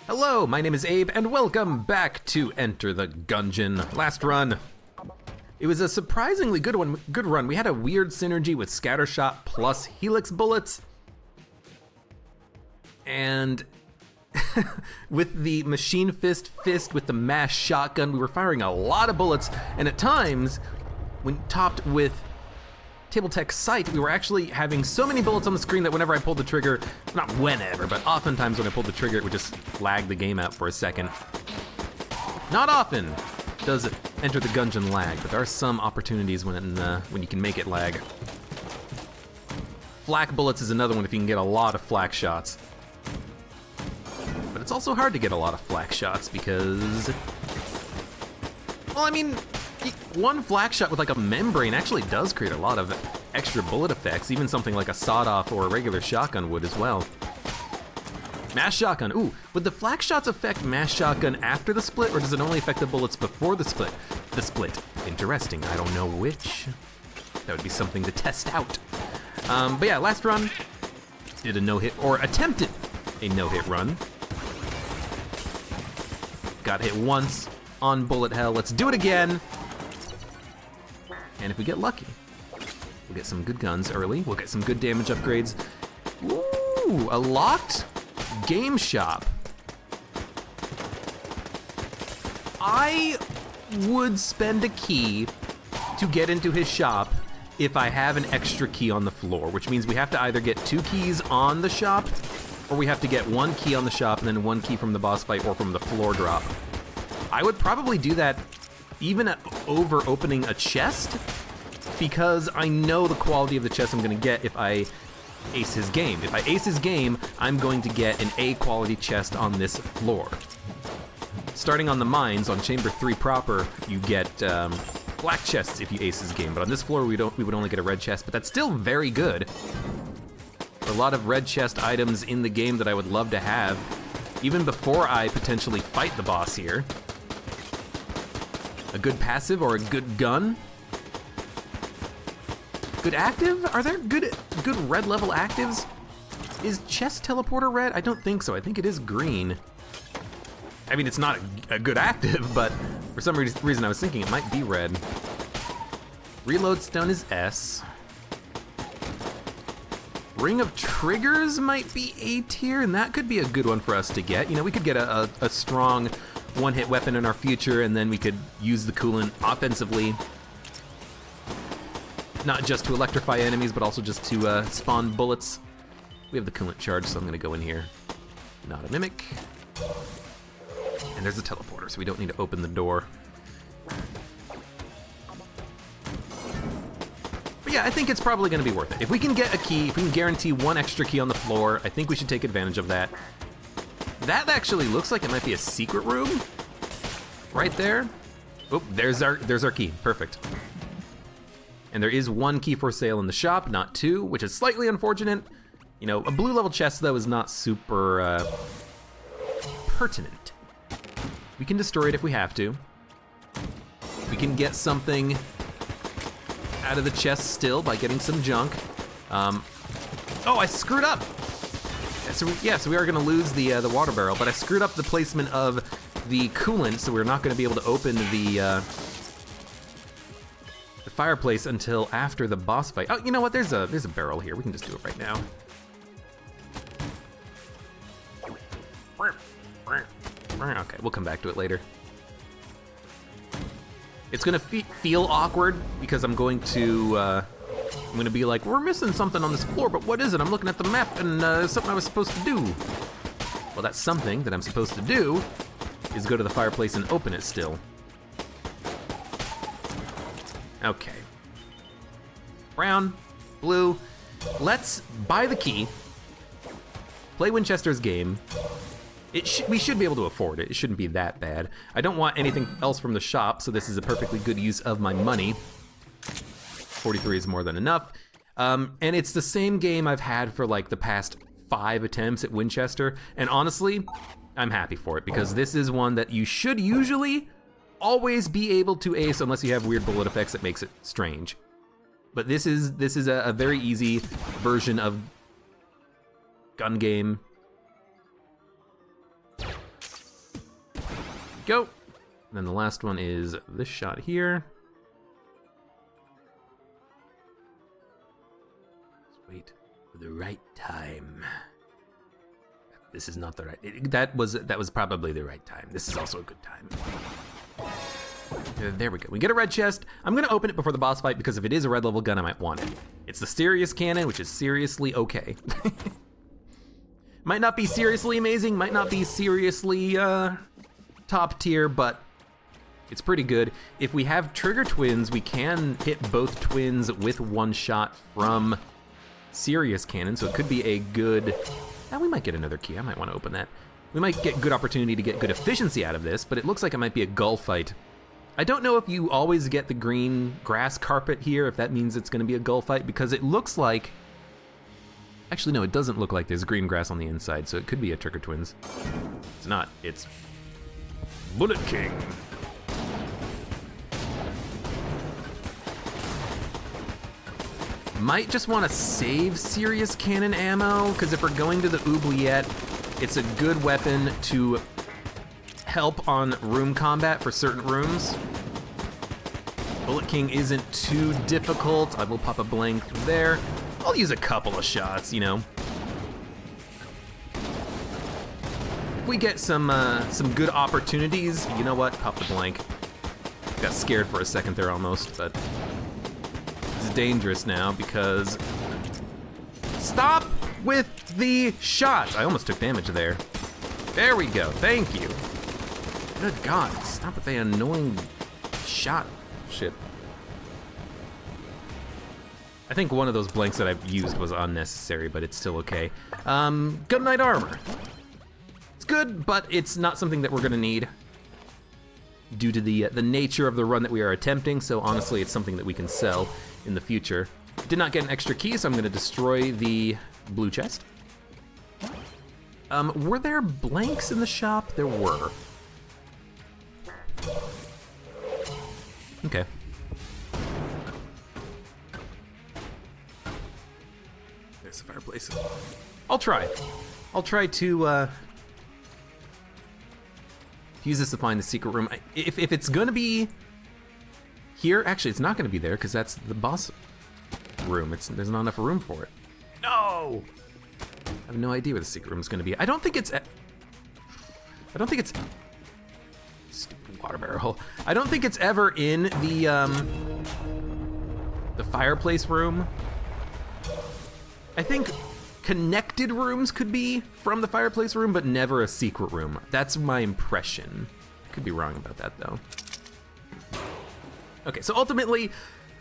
Hello, my name is Abe, and welcome back to Enter the Gungeon. Last run. It was a surprisingly good run. We had a weird synergy with Scattershot plus Helix bullets. And with the Machine Fist with the Mass Shotgun, we were firing a lot of bullets, and at times, when topped with Table Tech Sight, we were actually having so many bullets on the screen that whenever I pulled the trigger, not whenever, but oftentimes when I pulled the trigger, it would just lag the game out for a second. Not often does Enter the Gungeon lag, but there are some opportunities when you can make it lag. Flak bullets is another one if you can get a lot of flak shots. But it's also hard to get a lot of flak shots because, well, I mean, one flak shot with like a membrane actually does create a lot of extra bullet effects, even something like a sawed-off or a regular shotgun would as well. Mass shotgun, ooh, would the flak shots affect mass shotgun after the split, or does it only affect the bullets before the split? The split, interesting, I don't know which. That would be something to test out. But yeah, last run, did a no-hit, or attempted a no-hit run. Got hit once on bullet hell, let's do it again. And if we get lucky, we'll get some good guns early. We'll get some good damage upgrades. Ooh, a locked game shop. I would spend a key to get into his shop if I have an extra key on the floor, which means we have to either get 2 keys on the shop, or we have to get 1 key on the shop and then 1 key from the boss fight or from the floor drop. I would probably do that even over opening a chest, because I know the quality of the chest I'm gonna get if I ace his game. If I ace his game, I'm going to get an A quality chest on this floor. Starting on the mines, on chamber 3 proper, you get black chests if you ace his game, but on this floor we would only get a red chest, but that's still very good. There are a lot of red chest items in the game that I would love to have, even before I potentially fight the boss here. A good passive or a good gun. Good active? Are there good red level actives? Is chest teleporter red? I don't think so. I think it is green. I mean, it's not a good active, but for some reason I was thinking it might be red. Reload stone is S. Ring of Triggers might be A tier, and that could be a good one for us to get. You know, we could get a strong one-hit weapon in our future, and then we could use the coolant offensively. Not just to electrify enemies, but also just to spawn bullets. We have the coolant charge, so I'm gonna go in here. Not a mimic. And there's a teleporter, so we don't need to open the door. But yeah, I think it's probably gonna be worth it. If we can get a key, if we can guarantee 1 extra key on the floor, I think we should take advantage of that. That actually looks like it might be a secret room. Right there. Oh, there's our key, perfect. And there is 1 key for sale in the shop, not 2, which is slightly unfortunate. You know, a blue level chest though is not super pertinent. We can destroy it if we have to. We can get something out of the chest still by getting some junk. Oh, I screwed up. So we are gonna lose the water barrel, but I screwed up the placement of the coolant, so we're not gonna be able to open the fireplace until after the boss fight. Oh, you know what? There's a barrel here. We can just do it right now. Okay, we'll come back to it later. It's gonna feel awkward because I'm going to be like, we're missing something on this floor, but what is it? I'm looking at the map and something I was supposed to do. Well, that's something that I'm supposed to do is go to the fireplace and open it still. Okay. Brown, blue, let's buy the key, play Winchester's game. We should be able to afford it. It shouldn't be that bad. I don't want anything else from the shop, so this is a perfectly good use of my money. 43 is more than enough. And it's the same game I've had for like the past 5 attempts at Winchester, and honestly, I'm happy for it because this is one that you should usually always be able to ace unless you have weird bullet effects that makes it strange. But this is a very easy version of gun game. go. And then the last one is this shot here. Let's wait for the right time. This is not the right, that was probably the right time. This is also a good time. There we go, we get a red chest. I'm gonna open it before the boss fight because if it is a red level gun, I might want it. It's the serious cannon, which is seriously okay. Might not be seriously amazing, might not be seriously top tier, but it's pretty good. If we have trigger twins, we can hit both twins with one shot from serious cannon, so it could be a good, now we might get another key, I might want to open that. We might get good opportunity to get good efficiency out of this, but it looks like it might be a gull fight. I don't know if you always get the green grass carpet here, if that means it's gonna be a gull fight, because it looks like, actually no, it doesn't look like there's green grass on the inside, so it could be a Trigger Twins. It's not, it's Bullet King. Might just wanna save serious cannon ammo, because if we're going to the oubliette, it's a good weapon to help on room combat for certain rooms. Bullet King isn't too difficult. I will pop a blank there. I'll use a couple of shots, you know. If we get some good opportunities, you know what? Pop the blank. Got scared for a second there almost, but this is dangerous now because stop with the shot. I almost took damage there. There we go. Thank you. Good God, stop with the annoying shot shit. I think one of those blanks that I've used was unnecessary, but it's still okay. Gun Knight armor. It's good, but it's not something that we're gonna need due to the nature of the run that we are attempting, so honestly, it's something that we can sell in the future. Did not get an extra key, so I'm gonna destroy the blue chest. Were there blanks in the shop? There were. Okay. There's the fireplace. I'll try to use this to find the secret room. If it's gonna be here, actually it's not gonna be there because that's the boss room. There's not enough room for it. No! I have no idea where the secret room is gonna be. I don't think it's stupid water barrel. I don't think it's ever in the fireplace room. I think connected rooms could be from the fireplace room, but never a secret room. That's my impression. Could be wrong about that though. Okay, so ultimately,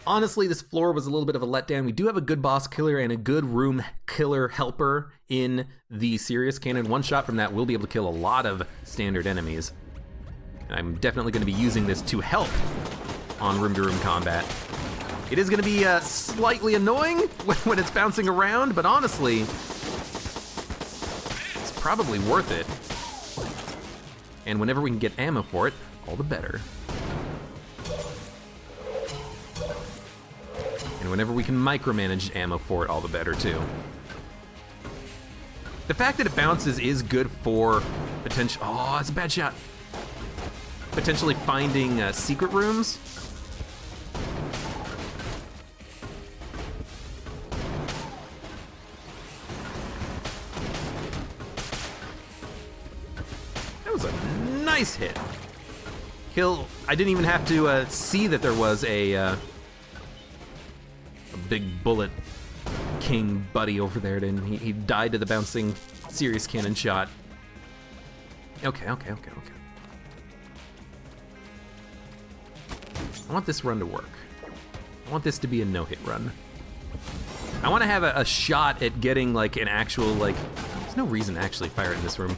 honestly, this floor was a little bit of a letdown. We do have a good boss killer and a good room killer helper in the serious cannon. One shot from that will be able to kill a lot of standard enemies. And I'm definitely gonna be using this to help on room-to-room combat. It is gonna be slightly annoying when it's bouncing around, but honestly, it's probably worth it. And whenever we can get ammo for it, all the better. And whenever we can micromanage ammo for it, all the better too. The fact that it bounces is good for potential, oh, it's a bad shot. Potentially finding secret rooms. That was a nice hit. Kill, I didn't even have to see that there was a big bullet king buddy over there, didn't he? He died to the bouncing serious cannon shot. Okay. I want this run to work. I want this to be a no-hit run. I want to have a shot at getting like an actual, like, there's no reason to actually fire it in this room.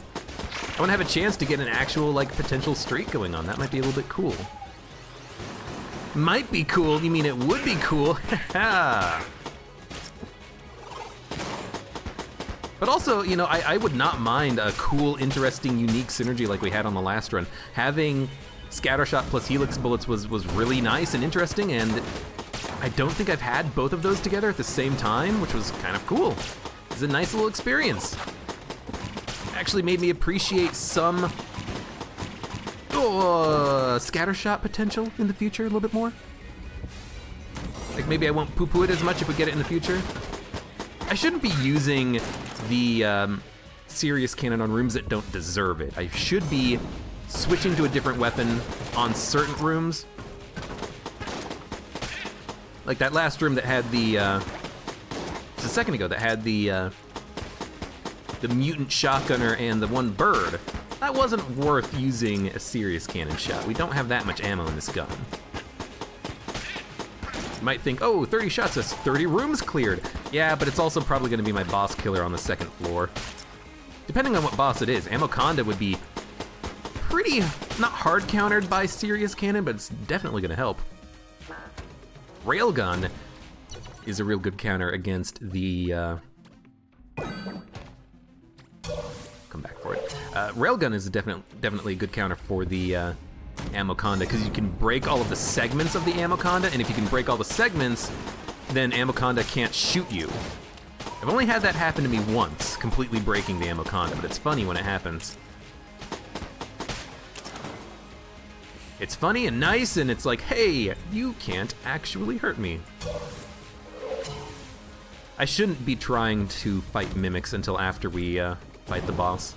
I want to have a chance to get an actual like potential streak going on. That might be a little bit cool. Might be cool, you mean it would be cool? But also, you know, I would not mind a cool, interesting, unique synergy like we had on the last run. Having Scattershot plus Helix bullets was really nice and interesting, and I don't think I've had both of those together at the same time, which was kind of cool. It was a nice little experience. Actually made me appreciate some... Scatter shot potential in the future a little bit more. Like maybe I won't poo-poo it as much if we get it in the future. I shouldn't be using the serious cannon on rooms that don't deserve it. I should be switching to a different weapon on certain rooms. Like that last room that had the, just a second ago, that had the mutant shotgunner and the one bird. That wasn't worth using a serious cannon shot. We don't have that much ammo in this gun. You might think, oh, 30 shots, that's 30 rooms cleared. Yeah, but it's also probably gonna be my boss killer on the second floor. Depending on what boss it is, Amoconda would be pretty, not hard countered by serious cannon, but it's definitely gonna help. Railgun is a real good counter against the, come back for it. Railgun is definitely a good counter for the Amoconda, because you can break all of the segments of the Amoconda, and if you can break all the segments, then Amoconda can't shoot you. I've only had that happen to me once, completely breaking the Amoconda, but it's funny when it happens. It's funny and nice, and it's like, hey, you can't actually hurt me. I shouldn't be trying to fight mimics until after we fight the boss.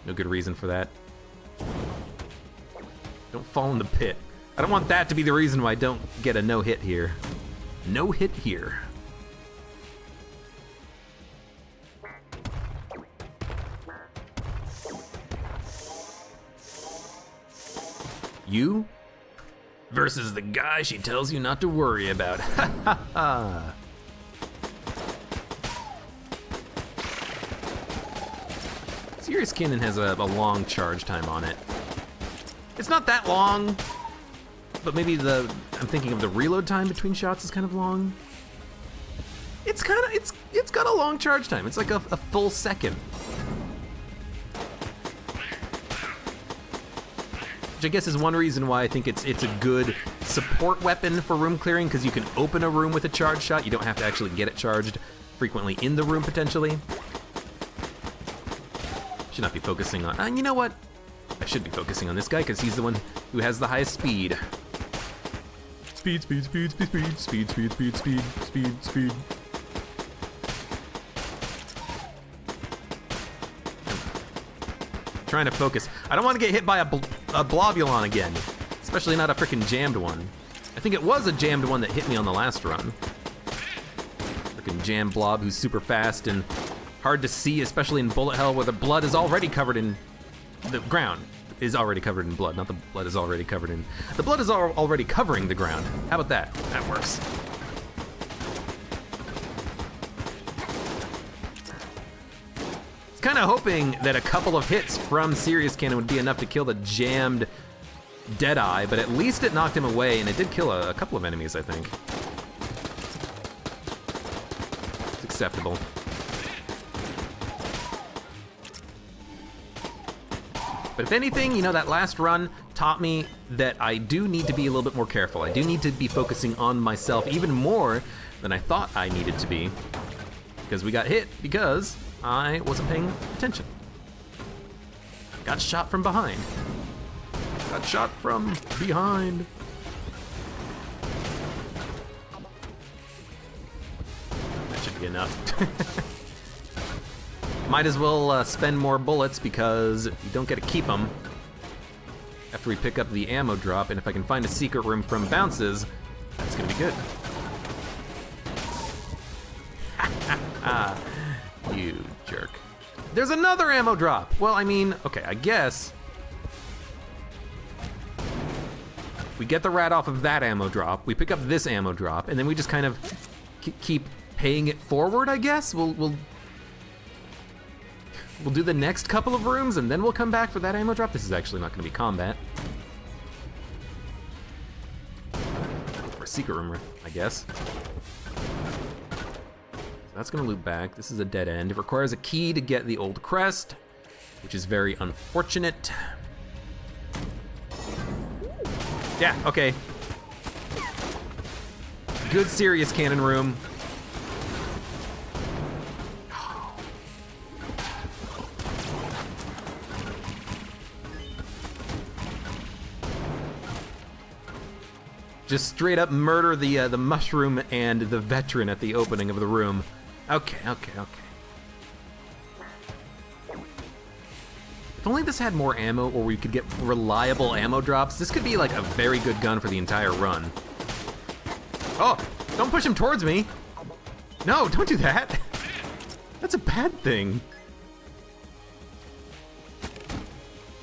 No good reason for that. Don't fall in the pit. I don't want that to be the reason why I don't get a no-hit here. No hit here. You versus the guy she tells you not to worry about. Ha ha ha. Serious Cannon has a long charge time on it. It's not that long, but maybe I'm thinking of the reload time between shots is kind of long. It's got a long charge time. It's like a full second. Which I guess is one reason why I think it's a good support weapon for room clearing, because you can open a room with a charge shot. You don't have to actually get it charged frequently in the room, potentially. Should not be focusing on, you know what? I should be focusing on this guy, because he's the one who has the highest speed. Speed, speed, speed, speed, speed, speed, speed, speed, speed, speed, speed. Trying to focus. I don't want to get hit by a Blobulon again, especially not a freaking jammed one. I think it was a jammed one that hit me on the last run. Freaking jammed blob who's super fast and hard to see, especially in bullet hell where the blood is already covered in the ground. Is already covered in blood, not the blood is already covered in. The blood is already covering the ground. How about that? That works. Kind of hoping that a couple of hits from Serious Cannon would be enough to kill the jammed Deadeye, but at least it knocked him away, and it did kill a couple of enemies, I think. It's acceptable. But if anything, you know, that last run taught me that I do need to be a little bit more careful. I do need to be focusing on myself even more than I thought I needed to be. Because we got hit because I wasn't paying attention. Got shot from behind. Got shot from behind. That should be enough. Might as well spend more bullets because you don't get to keep them after we pick up the ammo drop, and if I can find a secret room from bounces, that's gonna be good. You jerk. There's another ammo drop. Well, I mean, okay, I guess we get the rat off of that ammo drop, we pick up this ammo drop, and then we just kind of keep paying it forward, I guess. We'll do the next couple of rooms, and then we'll come back for that ammo drop. This is actually not gonna be combat. For a secret room, I guess. That's gonna loop back. This is a dead end. It requires a key to get the old crest, which is very unfortunate. Yeah, okay. Good Serious Cannon room. Just straight up murder the mushroom and the veteran at the opening of the room. Okay. If only this had more ammo, or we could get reliable ammo drops, this could be like a very good gun for the entire run. Oh, don't push him towards me. No, don't do that. That's a bad thing.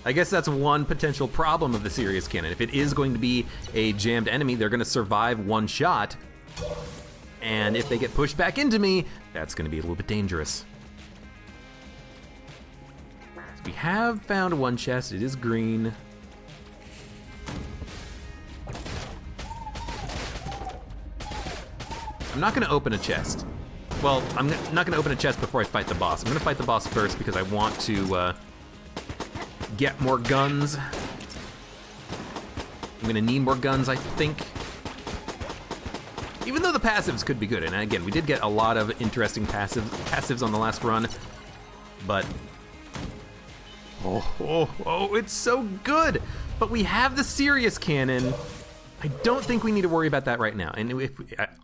I guess that's one potential problem of the serious cannon. If it is going to be a jammed enemy, they're gonna survive one shot. And if they get pushed back into me, that's gonna be a little bit dangerous. So we have found one chest, it is green. I'm not gonna open a chest. Well, I'm not gonna open a chest before I fight the boss. I'm gonna fight the boss first because I want to get more guns. I'm gonna need more guns, I think. Even though the passives could be good, and again, we did get a lot of interesting passives on the last run, but oh, it's so good. But we have the serious cannon. I don't think we need to worry about that right now. And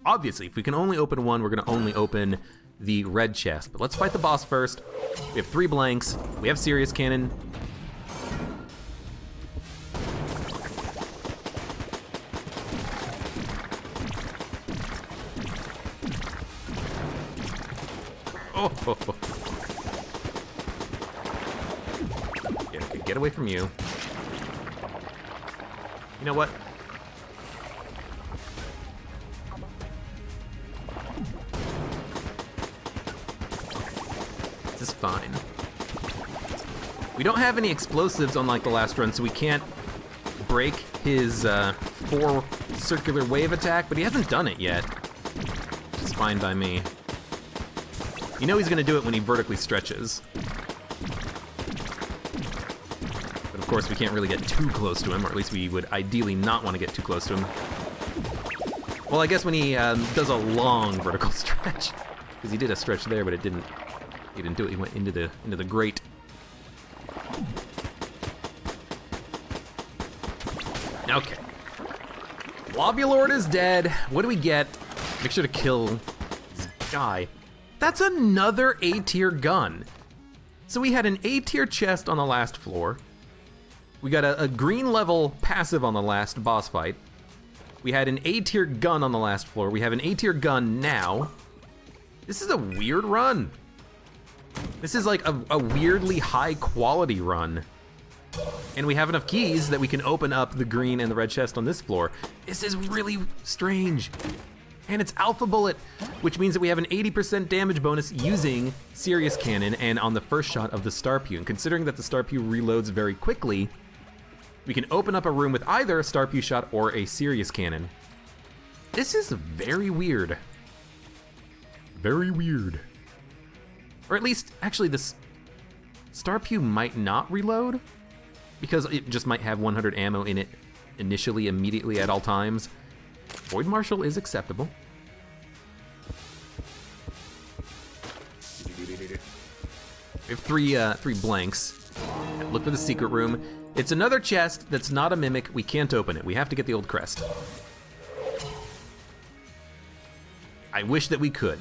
obviously, if we can only open one, we're gonna only open the red chest. But let's fight the boss first. We have 3 blanks. We have serious cannon. Oh. Yeah, okay, get away from you. You know what? This is fine. We don't have any explosives unlike the last run, so we can't break his 4 circular wave attack, but he hasn't done it yet. Which is fine by me. You know he's gonna do it when he vertically stretches. But of course we can't really get too close to him, or at least we would ideally not want to get too close to him. Well, I guess when he does a long vertical stretch, because he did a stretch there, but he didn't do it. He went into the grate. Okay. Lobulord is dead. What do we get? Make sure to kill this guy. That's another A-tier gun. So we had an A-tier chest on the last floor. We got a green level passive on the last boss fight. We had an A-tier gun on the last floor. We have an A-tier gun now. This is a weird run. This is like a weirdly high quality run. And we have enough keys that we can open up the green and the red chest on this floor. This is really strange. And it's Alpha Bullet, which means that we have an 80% damage bonus using Serious Cannon and on the first shot of the Star Pew. And considering that the Star Pew reloads very quickly, we can open up a room with either a Star Pew shot or a Serious Cannon. This is very weird. Very weird. Or at least, actually, this Star Pew might not reload because it just might have 100 ammo in it initially, immediately at all times. Void Marshal is acceptable. We have three blanks. Look for the secret room. It's another chest that's not a mimic. We can't open it. We have to get the old crest. I wish that we could.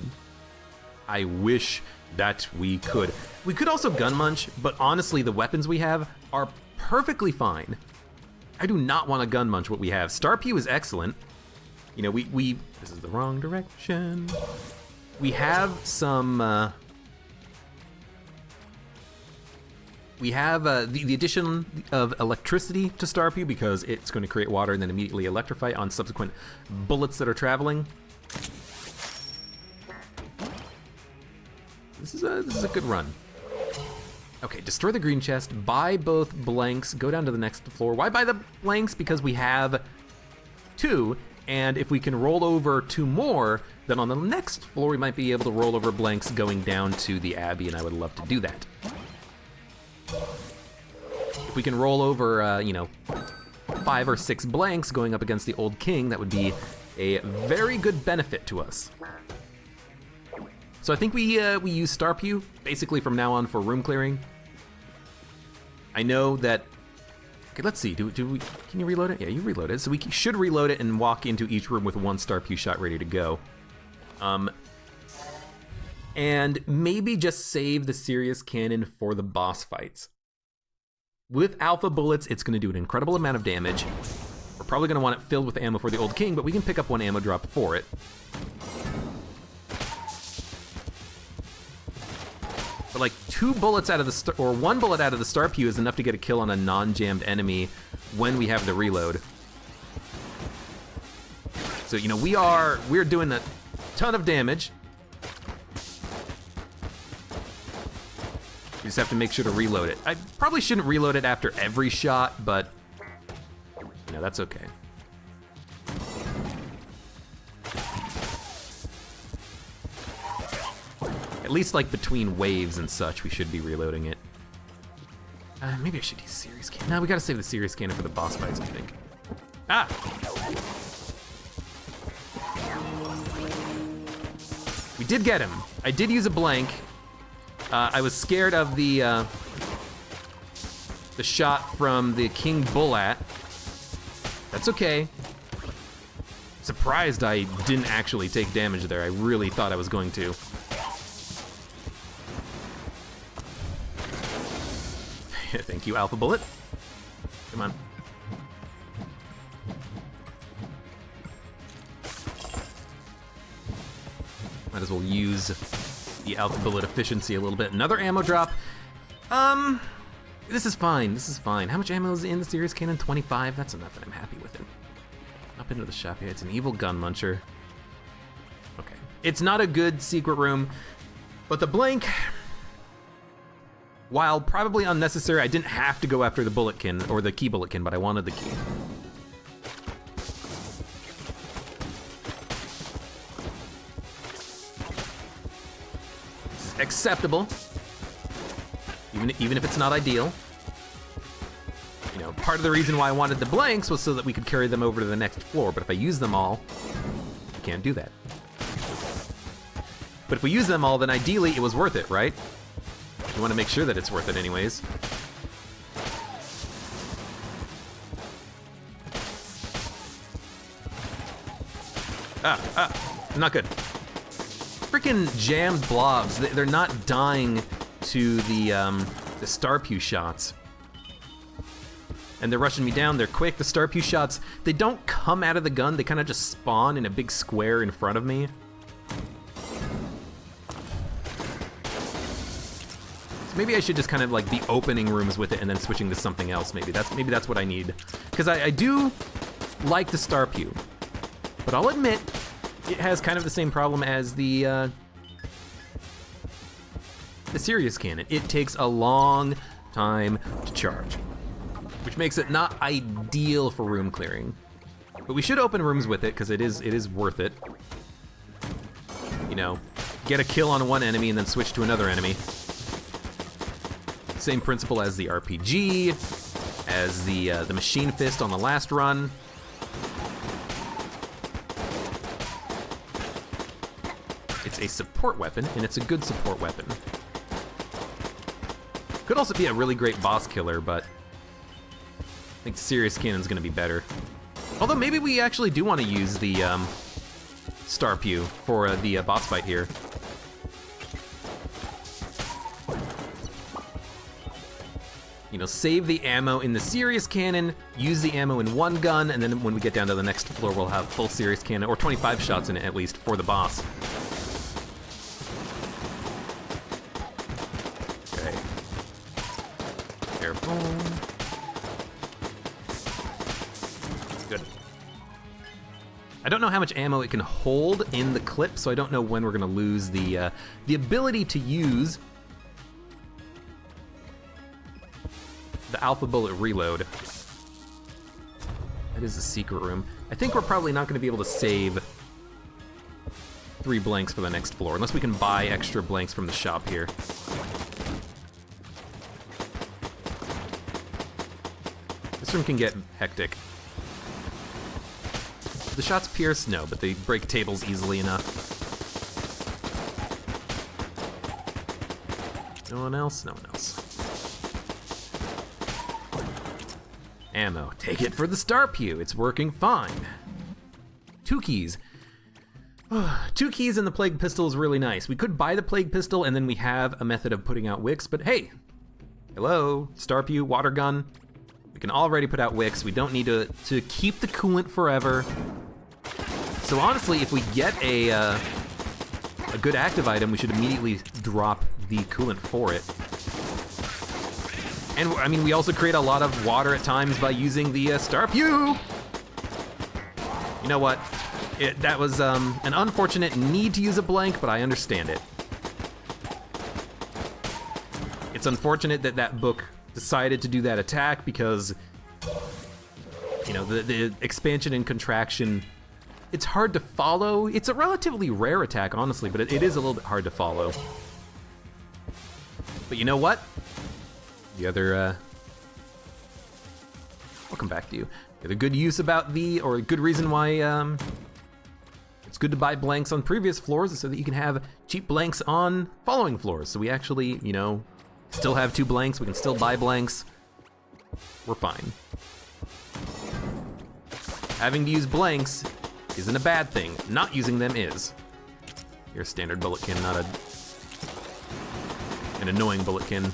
I wish that we could. We could also gun munch, but honestly, the weapons we have are perfectly fine. I do not want to gun munch what we have. Star Pew is excellent. You know, this is the wrong direction. We have some, we have the addition of electricity to Star Pew because it's going to create water and then immediately electrify on subsequent bullets that are traveling. This is a good run. Okay, destroy the green chest, buy both blanks, go down to the next floor. Why buy the blanks? Because we have 2, and if we can roll over 2 more, then on the next floor we might be able to roll over blanks going down to the Abbey, and I would love to do that. If we can roll over, 5 or 6 blanks going up against the Old King, that would be a very good benefit to us. So I think we use Star Pew basically from now on for room clearing. I know that Okay, let's see. Do we? Can you reload it? Yeah, you reload it. So we should reload it and walk into each room with one star pew shot ready to go. And maybe just save the serious cannon for the boss fights. With alpha bullets, it's going to do an incredible amount of damage. We're probably going to want it filled with ammo for the Old King, but we can pick up one ammo drop for it. But like 2 bullets out of the or 1 bullet out of the star pew is enough to get a kill on a non-jammed enemy when we have the reload. So, you know, we're doing a ton of damage. You just have to make sure to reload it. I probably shouldn't reload it after every shot, but you know, that's okay. At least like between waves and such, we should be reloading it. Maybe I should use serious cannon. No, we gotta save the serious cannon for the boss fights, I think. Ah! We did get him. I did use a blank. I was scared of the shot from the King Bullat. That's okay. Surprised I didn't actually take damage there. I really thought I was going to. Thank you, Alpha Bullet. Come on. Might as well use the Alpha Bullet efficiency a little bit. Another ammo drop. This is fine. This is fine. How much ammo is in the serious cannon? 25? That's enough and I'm happy with it. Up into the shop here. It's an evil gun muncher. Okay. It's not a good secret room, but the blank, while probably unnecessary, I didn't have to go after the bulletkin or the key bulletkin, but I wanted the key. This is acceptable, even if it's not ideal. You know, part of the reason why I wanted the blanks was so that we could carry them over to the next floor, but if I use them all, I can't do that. But if we use them all, then ideally it was worth it, right? You want to make sure that it's worth it anyways. Not good. Freaking jammed blobs. They're not dying to the star pew shots. And they're rushing me down. They're quick. The star pew shots, they don't come out of the gun. They kind of just spawn in a big square in front of me. So maybe I should just kind of like be opening rooms with it and then switching to something else. Maybe that's what I need. Because I do like the star pew, but I'll admit it has kind of the same problem as the serious cannon. It takes a long time to charge, which makes it not ideal for room clearing. But we should open rooms with it because it is worth it. You know, get a kill on one enemy and then switch to another enemy. Same principle as the RPG, as the machine fist on the last run. It's a support weapon, and it's a good support weapon. Could also be a really great boss killer, but I think serious cannon's gonna be better. Although maybe we actually do want to use the star pew for the boss fight here. You know, save the ammo in the serious cannon, use the ammo in one gun, and then when we get down to the next floor, we'll have full serious cannon, or 25 shots in it at least, for the boss. Okay. Careful. Good. I don't know how much ammo it can hold in the clip, so I don't know when we're gonna lose the ability to use the Alpha Bullet reload. That is a secret room. I think we're probably not going to be able to save 3 blanks for the next floor, unless we can buy extra blanks from the shop here. This room can get hectic. The shots pierce? No, but they break tables easily enough. No one else? No one else. Ammo. Take it for the star pew. It's working fine. 2 keys. 2 keys and the plague pistol is really nice. We could buy the plague pistol and then we have a method of putting out wicks, but hey, hello, star pew, water gun. We can already put out wicks. We don't need to keep the coolant forever. So honestly, if we get a good active item, we should immediately drop the coolant for it. And I mean, we also create a lot of water at times by using the star pew. You know what? That was an unfortunate need to use a blank, but I understand it. It's unfortunate that that book decided to do that attack because, you know, the expansion and contraction, it's hard to follow. It's a relatively rare attack, honestly, but it is a little bit hard to follow. But you know what? The other, I'll come back to you. The other good use about or a good reason why it's good to buy blanks on previous floors is so that you can have cheap blanks on following floors. So we actually, you know, still have 2 blanks. We can still buy blanks. We're fine. Having to use blanks isn't a bad thing. Not using them is. You're a standard bulletkin, not an annoying bulletkin.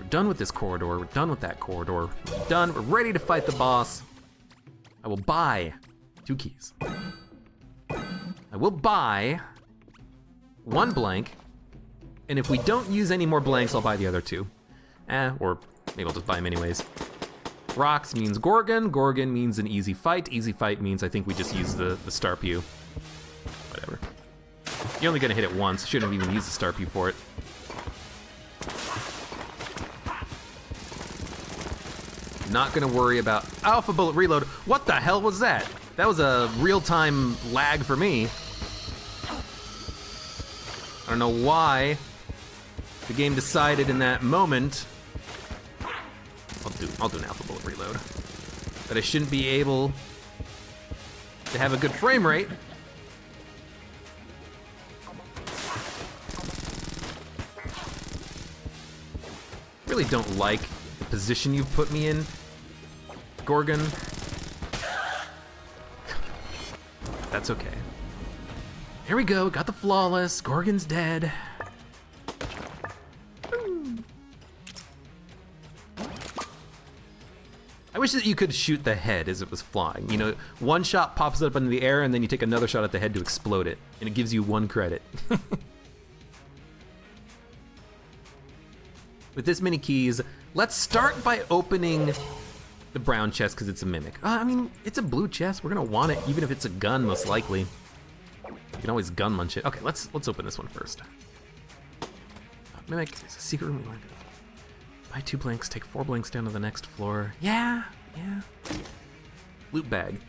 Done with this corridor, we're done with that corridor, we're done, we're ready to fight the boss. I will buy 2 keys. I will buy 1 blank, and if we don't use any more blanks, I'll buy the other 2. Or maybe I'll just buy them anyways. Rocks means Gorgon, Gorgon means an easy fight means I think we just use the star pew. Whatever. You're only gonna hit it once, shouldn't have even used the star pew for it. Not gonna worry about alpha bullet reload. What the hell was that? That was a real-time lag for me. I don't know why the game decided in that moment. I'll do an alpha bullet reload. That I shouldn't be able to have a good frame rate. Really don't like the position you've put me in, Gorgon. That's okay. Here we go, got the flawless. Gorgon's dead. I wish that you could shoot the head as it was flying. You know, one shot pops it up into the air and then you take another shot at the head to explode it, and it gives you 1 credit. With this many keys, let's start by opening the brown chest because it's a mimic. I mean, it's a blue chest. We're gonna want it, even if it's a gun, most likely. You can always gun munch it. Okay, let's open this one first. Mimic, there's a secret room we want to go. Buy 2 blanks, take 4 blanks down to the next floor. Yeah. Loot bag.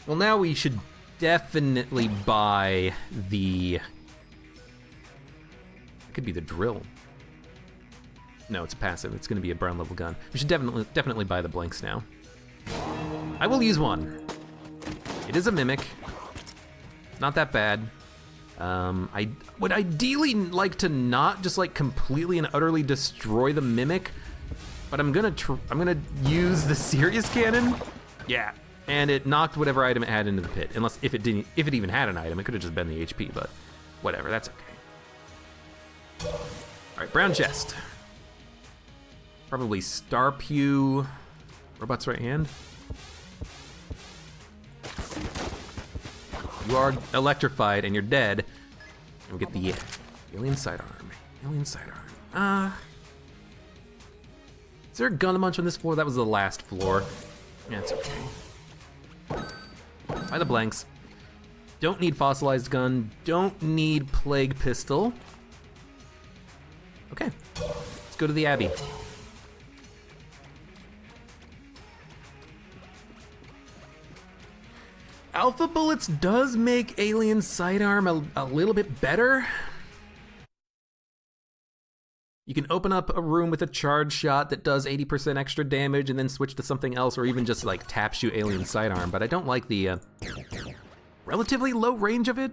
Well, now we should definitely buy the... It could be the drill. No, it's a passive. It's gonna be a brown level gun. We should definitely buy the blanks now. I will use 1. It is a mimic. Not that bad. I would ideally like to not just like completely and utterly destroy the mimic, but I'm gonna use the serious cannon. Yeah, and it knocked whatever item it had into the pit. Unless if it even had an item, it could have just been the HP. But whatever, that's okay. All right, brown chest. Probably star pew. Robot's right hand. You are electrified and you're dead. And we get the alien sidearm. Alien sidearm. Is there a gun munch on this floor? That was the last floor. Yeah, it's okay. Buy the blanks. Don't need fossilized gun. Don't need plague pistol. Okay, let's go to the Abbey. Alpha bullets does make alien sidearm a little bit better. You can open up a room with a charge shot that does 80% extra damage and then switch to something else, or even just like tap shoot alien sidearm, but I don't like the relatively low range of it.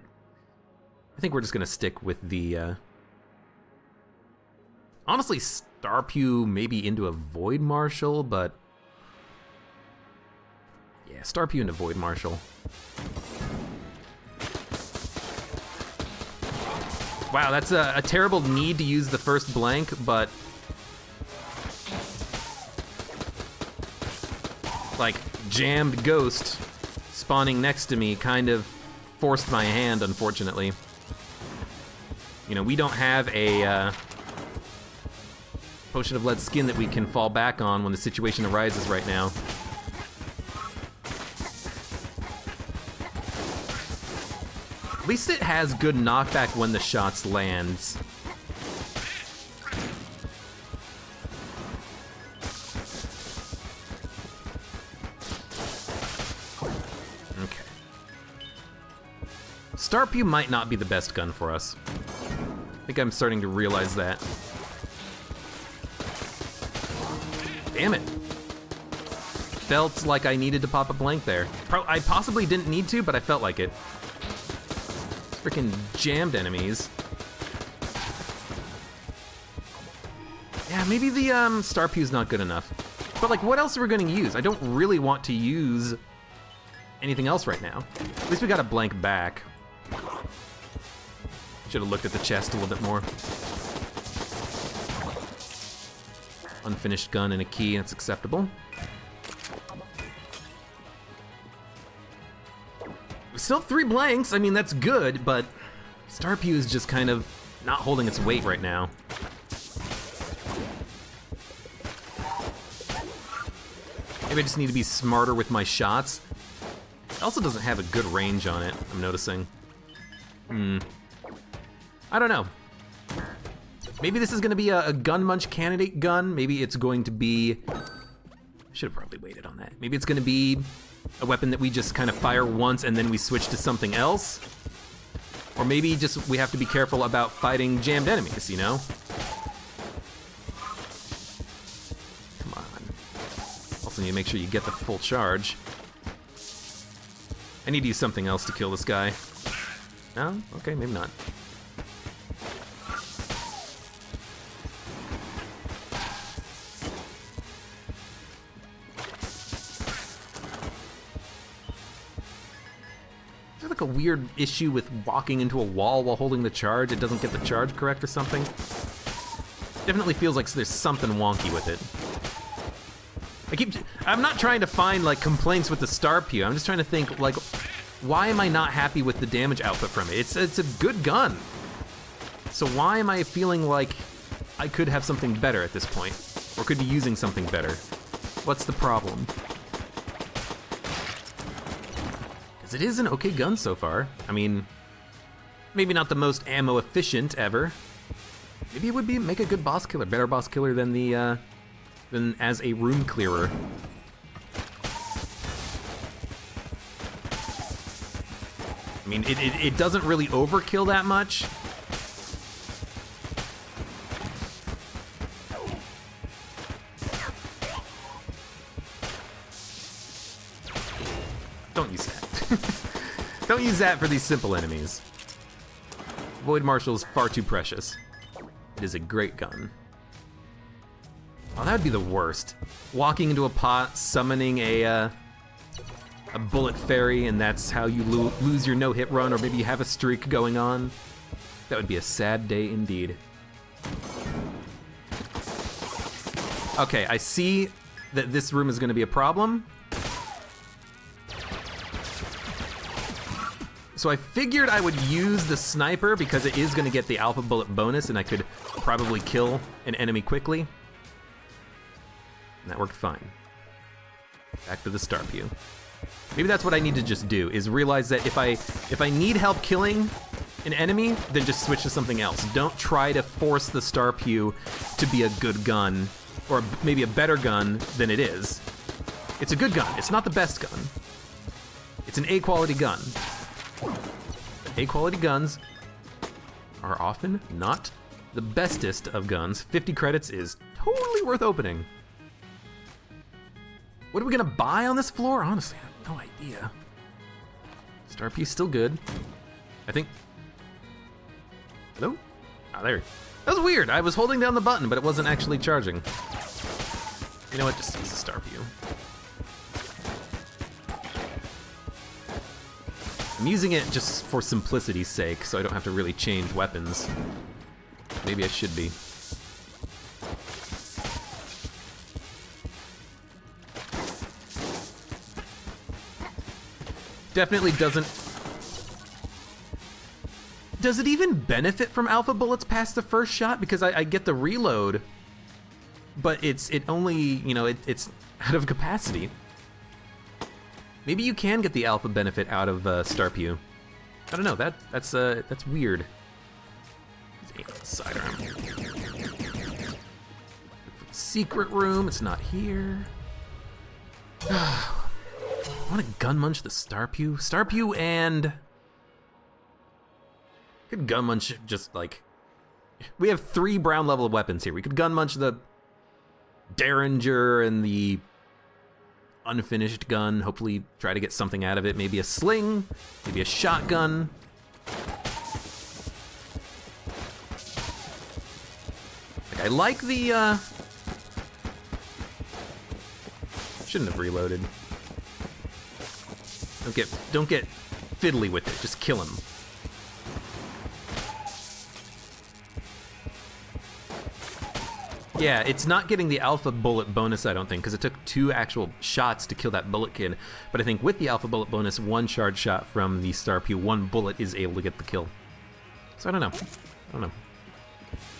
I think we're just gonna stick with the Honestly, Starpew maybe into a Void Marshal, but... yeah, Starpew into Void Marshal. Wow, that's a terrible need to use the first blank, but... like, jammed ghost spawning next to me kind of forced my hand, unfortunately. You know, we don't have a Potion of Lead Skin that we can fall back on when the situation arises right now. At least it has good knockback when the shots lands. Okay. Starpew might not be the best gun for us. I think I'm starting to realize that. Damn it. Felt like I needed to pop a blank there. I possibly didn't need to, but I felt like it. Freaking jammed enemies. Yeah, maybe the Starpew's not good enough. But like, what else are we gonna use? I don't really want to use anything else right now. At least we got a blank back. Should have looked at the chest a little bit more. Unfinished gun and a key, that's acceptable. Still 3 blanks, I mean, that's good, but Starpew is just kind of not holding its weight right now. Maybe I just need to be smarter with my shots. It also doesn't have a good range on it, I'm noticing. I don't know. Maybe this is gonna be a gun munch candidate gun. Maybe it's going to be... should have probably waited on that. Maybe it's gonna be a weapon that we just kind of fire once and then we switch to something else. Or maybe just we have to be careful about fighting jammed enemies, you know? Come on. Also need to make sure you get the full charge. I need to use something else to kill this guy. No? Okay, maybe not. Like a weird issue with walking into a wall while holding the charge. It doesn't get the charge correct or something. Definitely feels like there's something wonky with it. I'm not trying to find like complaints with the Starpew. I'm just trying to think like, why am I not happy with the damage output from it? It's a good gun. So why am I feeling like I could have something better at this point? Or could be using something better? What's the problem? It is an okay gun so far. I mean, maybe not the most ammo efficient ever. Maybe it would make a good boss killer, better boss killer than than as a room clearer. I mean, it doesn't really overkill that much. Don't use that. Don't use that for these simple enemies. Void Marshal is far too precious. It is a great gun. Oh, that would be the worst. Walking into a pot, summoning a bullet fairy, and that's how you lose your no-hit run, or maybe you have a streak going on. That would be a sad day indeed. Okay, I see that this room is gonna be a problem. So I figured I would use the sniper because it is gonna get the alpha bullet bonus and I could probably kill an enemy quickly. And that worked fine. Back to the Starpew. Maybe that's what I need to just do, is realize that if I need help killing an enemy, then just switch to something else. Don't try to force the Starpew to be a good gun, or maybe a better gun than it is. It's a good gun, it's not the best gun. It's an A-quality gun. A-quality guns are often not the bestest of guns. 50 credits is totally worth opening. What are we gonna buy on this floor? Honestly, I have no idea. Starpew's still good. I think... Hello? Ah, there. That was weird. I was holding down the button, but it wasn't actually charging. You know what? Just use the Star Pew. I'm using it just for simplicity's sake, so I don't have to really change weapons. Maybe I should be. Definitely doesn't... Does it even benefit from alpha bullets past the first shot? Because I get the reload, but it only, you know, it's out of capacity. Maybe you can get the alpha benefit out of Star Pew. I don't know. That's weird. Sidearm. Secret room. It's not here. I want to gun munch the Star Pew. Star Pew and could gun munch just like we have 3 brown level weapons here. We could gun munch the Derringer and the unfinished gun, hopefully try to get something out of it. Maybe a sling, maybe a shotgun. Like, I like the, shouldn't have reloaded. Don't get fiddly with it, just kill him. Yeah, it's not getting the alpha bullet bonus, I don't think, because it took 2 actual shots to kill that bullet kid. But I think with the alpha bullet bonus, 1 charge shot from the Star Pew, 1 bullet is able to get the kill. So I don't know.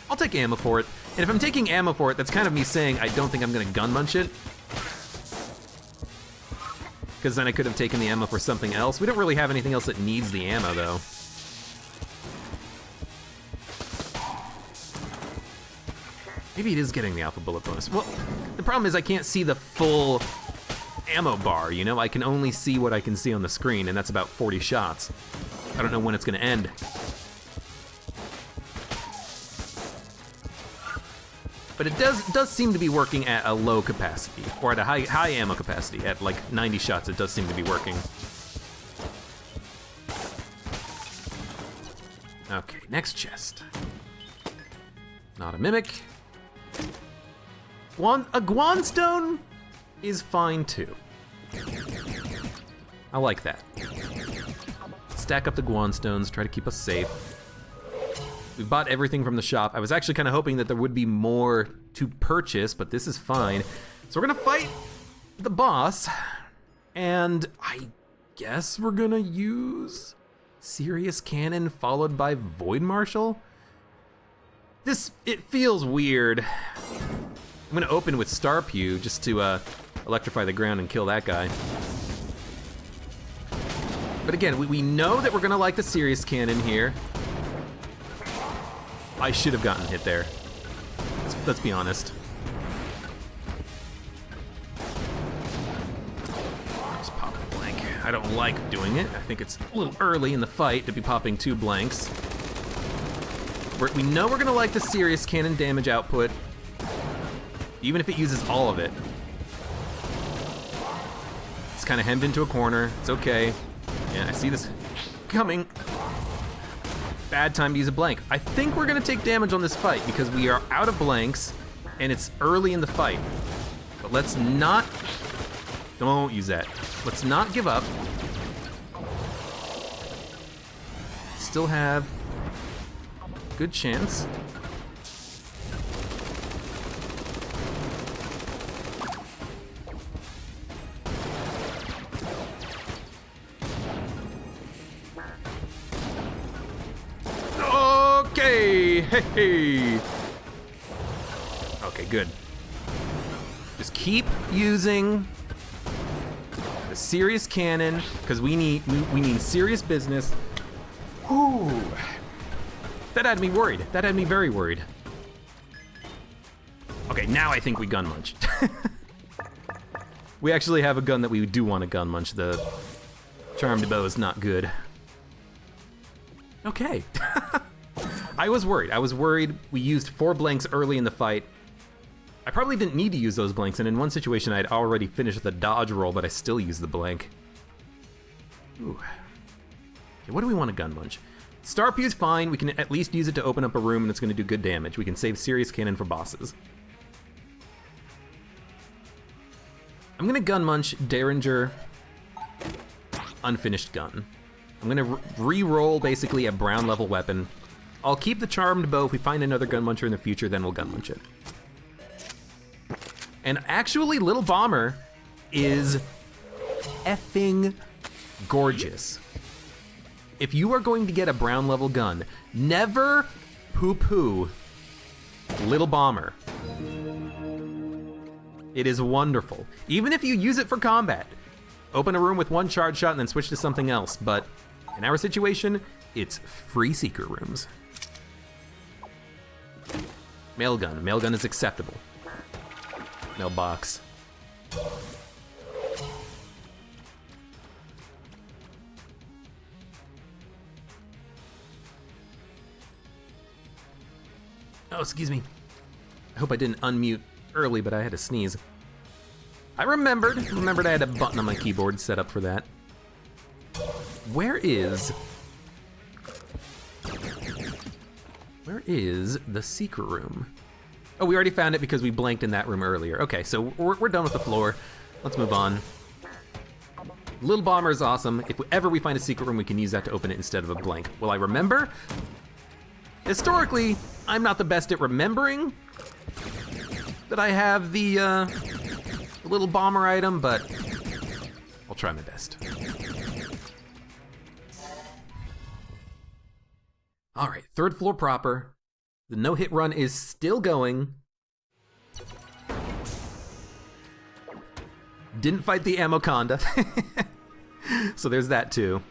I'll take ammo for it. And if I'm taking ammo for it, that's kind of me saying I don't think I'm gonna gun munch it. Because then I could have taken the ammo for something else. We don't really have anything else that needs the ammo, though. Maybe it is getting the alpha bullet bonus. Well, the problem is I can't see the full ammo bar, you know? I can only see what I can see on the screen, and that's about 40 shots. I don't know when it's gonna end. But it does seem to be working at a low capacity, or at a high ammo capacity. At like 90 shots, it does seem to be working. Okay, next chest. Not a mimic. A Guanstone is fine too. I like that. Stack up the Guanstones, try to keep us safe. We bought everything from the shop. I was actually kind of hoping that there would be more to purchase, but this is fine. So we're gonna fight the boss, and I guess we're gonna use Serious Cannon followed by Void Marshal. It feels weird. I'm gonna open with Star Pew just to electrify the ground and kill that guy. But again, we know that we're gonna like the Serious Cannon here. I should have gotten hit there. Let's be honest. Just pop a blank. I don't like doing it. I think it's a little early in the fight to be popping 2 blanks. We know we're gonna like the Serious Cannon damage output, even if it uses all of it. It's kind of hemmed into a corner. It's okay. Yeah, I see this coming. Bad time to use a blank. I think we're gonna take damage on this fight because we are out of blanks and it's early in the fight. But let's not, don't use that. Let's not give up. Still have good chance. Okay, hey. Okay, good. Just keep using the Serious Cannon because we need serious business. Ooh. That had me worried. That had me very worried. Okay, now I think we gun munch. We actually have a gun that we do want to gun munch. The Charmed Bow is not good. Okay. I was worried. We used 4 blanks early in the fight. I probably didn't need to use those blanks, and in one situation I'd already finished the dodge roll, but I still used the blank. Ooh. Okay, what do we want to gun munch? Star Pew is fine. We can at least use it to open up a room and it's going to do good damage. We can save Serious Cannon for bosses. I'm going to Gun Munch Derringer Unfinished Gun. I'm going to re-roll basically a brown level weapon. I'll keep the Charmed Bow. If we find another Gun Muncher in the future, then we'll Gun Munch it. And actually, Little Bomber is effing gorgeous. If you are going to get a brown level gun, never poo-poo Little Bomber. It is wonderful. Even if you use it for combat. Open a room with one charge shot and then switch to something else, but in our situation, it's free secret rooms. Mail gun. Mail gun is acceptable. Mailbox. Oh, excuse me. I hope I didn't unmute early, but I had to sneeze. I remembered I had a button on my keyboard set up for that. Where is the secret room? Oh, we already found it because we blanked in that room earlier. Okay, so we're done with the floor. Let's move on. Little Bomber is awesome. If ever we find a secret room, we can use that to open it instead of a blank. Will I remember? Historically, I'm not the best at remembering that I have the Little Bomber item, but I'll try my best. All right, third floor proper. The no-hit run is still going. Didn't fight the Amoconda. So there's that too.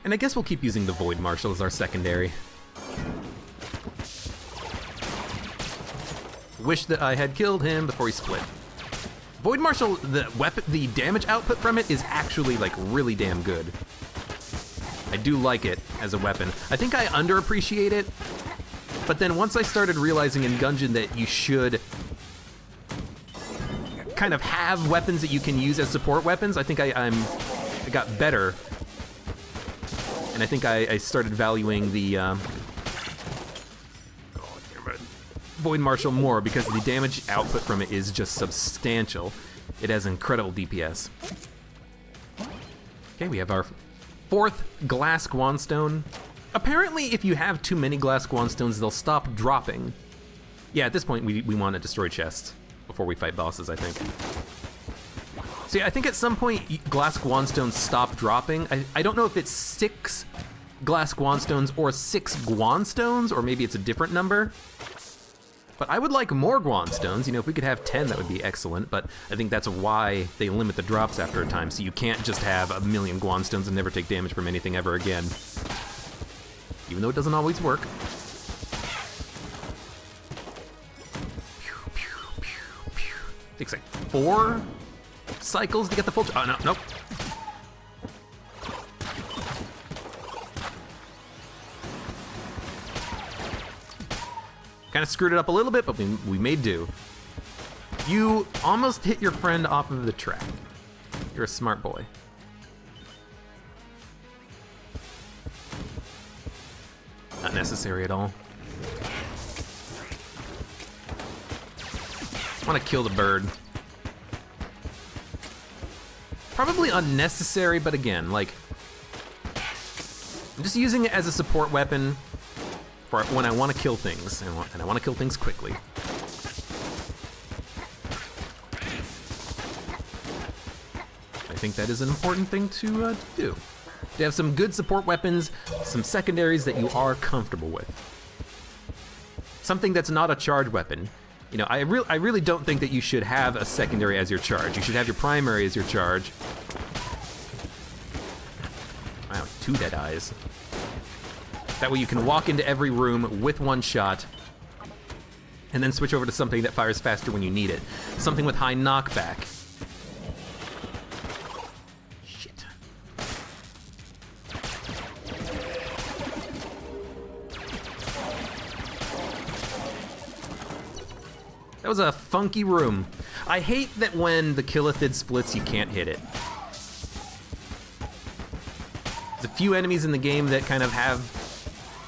And I guess we'll keep using the Void Marshal as our secondary. Wish that I had killed him before he split. Void Marshal, the damage output from it is actually like really damn good. I do like it as a weapon. I think I underappreciate it, but then once I started realizing in Gungeon that you should kind of have weapons that you can use as support weapons, I think I got better. And I think I started valuing the Void Marshal more because the damage output from it is just substantial. It has incredible DPS. Okay, we have our fourth Glass Guanstone. Apparently, if you have too many Glass Guanstones, they'll stop dropping. Yeah, at this point, we want to destroy chests before we fight bosses, I think. See, I think at some point, Glass Guanstones stop dropping. I don't know if it's 6 Glass Guanstones or 6 Guanstones, or maybe it's a different number. But I would like more Guanstones. You know, if we could have 10, that would be excellent. But I think that's why they limit the drops after a time, so you can't just have a million Guanstones and never take damage from anything ever again. Even though it doesn't always work. Takes like 4 cycles to get the full. Oh no, nope. Kind of screwed it up a little bit, but we made do. You almost hit your friend off of the track. You're a smart boy. Not necessary at all. I want to kill the bird. Probably unnecessary, but again, like, I'm just using it as a support weapon for when I want to kill things, and I want to kill things quickly. I think that is an important thing to do. To have some good support weapons, some secondaries that you are comfortable with. Something that's not a charge weapon. You know, I really don't think that you should have a secondary as your charge. You should have your primary as your charge. Wow, 2 dead eyes. That way you can walk into every room with one shot and then switch over to something that fires faster when you need it. Something with high knockback. Shit. That was a funky room. I hate that when the Killithid splits, you can't hit it. There's a few enemies in the game that kind of have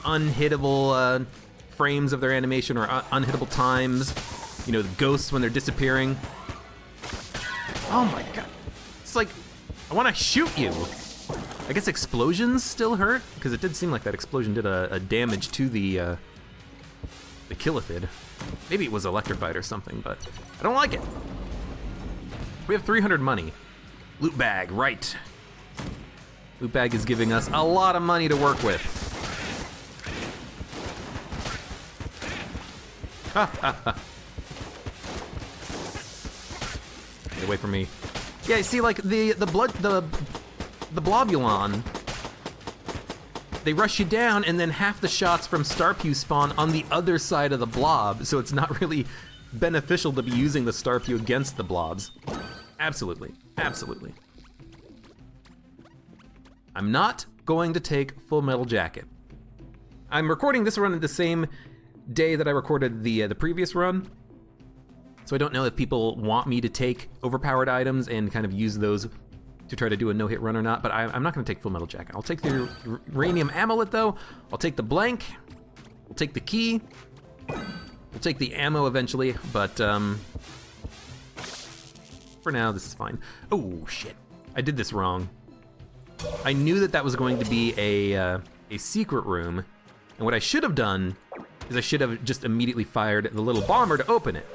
unhittable frames of their animation or unhittable times. You know, the ghosts when they're disappearing. Oh my god. It's like, I want to shoot you. I guess explosions still hurt, because it did seem like that explosion did a damage to the Killithid. Maybe it was electrified or something, but I don't like it. We have 300 money. Loot bag, right. Loot bag is giving us a lot of money to work with. Ha ha ha. Get away from me. Yeah, you see, like the Blobulon, they rush you down, and then half the shots from Star Pew spawn on the other side of the blob, so it's not really beneficial to be using the Star Pew against the blobs. Absolutely, absolutely. I'm not going to take Full Metal Jacket. I'm recording this run at the same day that I recorded the previous run, so I don't know if people want me to take overpowered items and kind of use those to try to do a no-hit run or not, but I'm not gonna take Full Metal Jacket. I'll take the Uranium Amulet though, I'll take the blank, we'll take the key, we'll take the ammo eventually, but for now this is fine. Oh shit, I did this wrong. I knew that that was going to be a secret room, and what I should have done is I should have just immediately fired the little bomber to open it.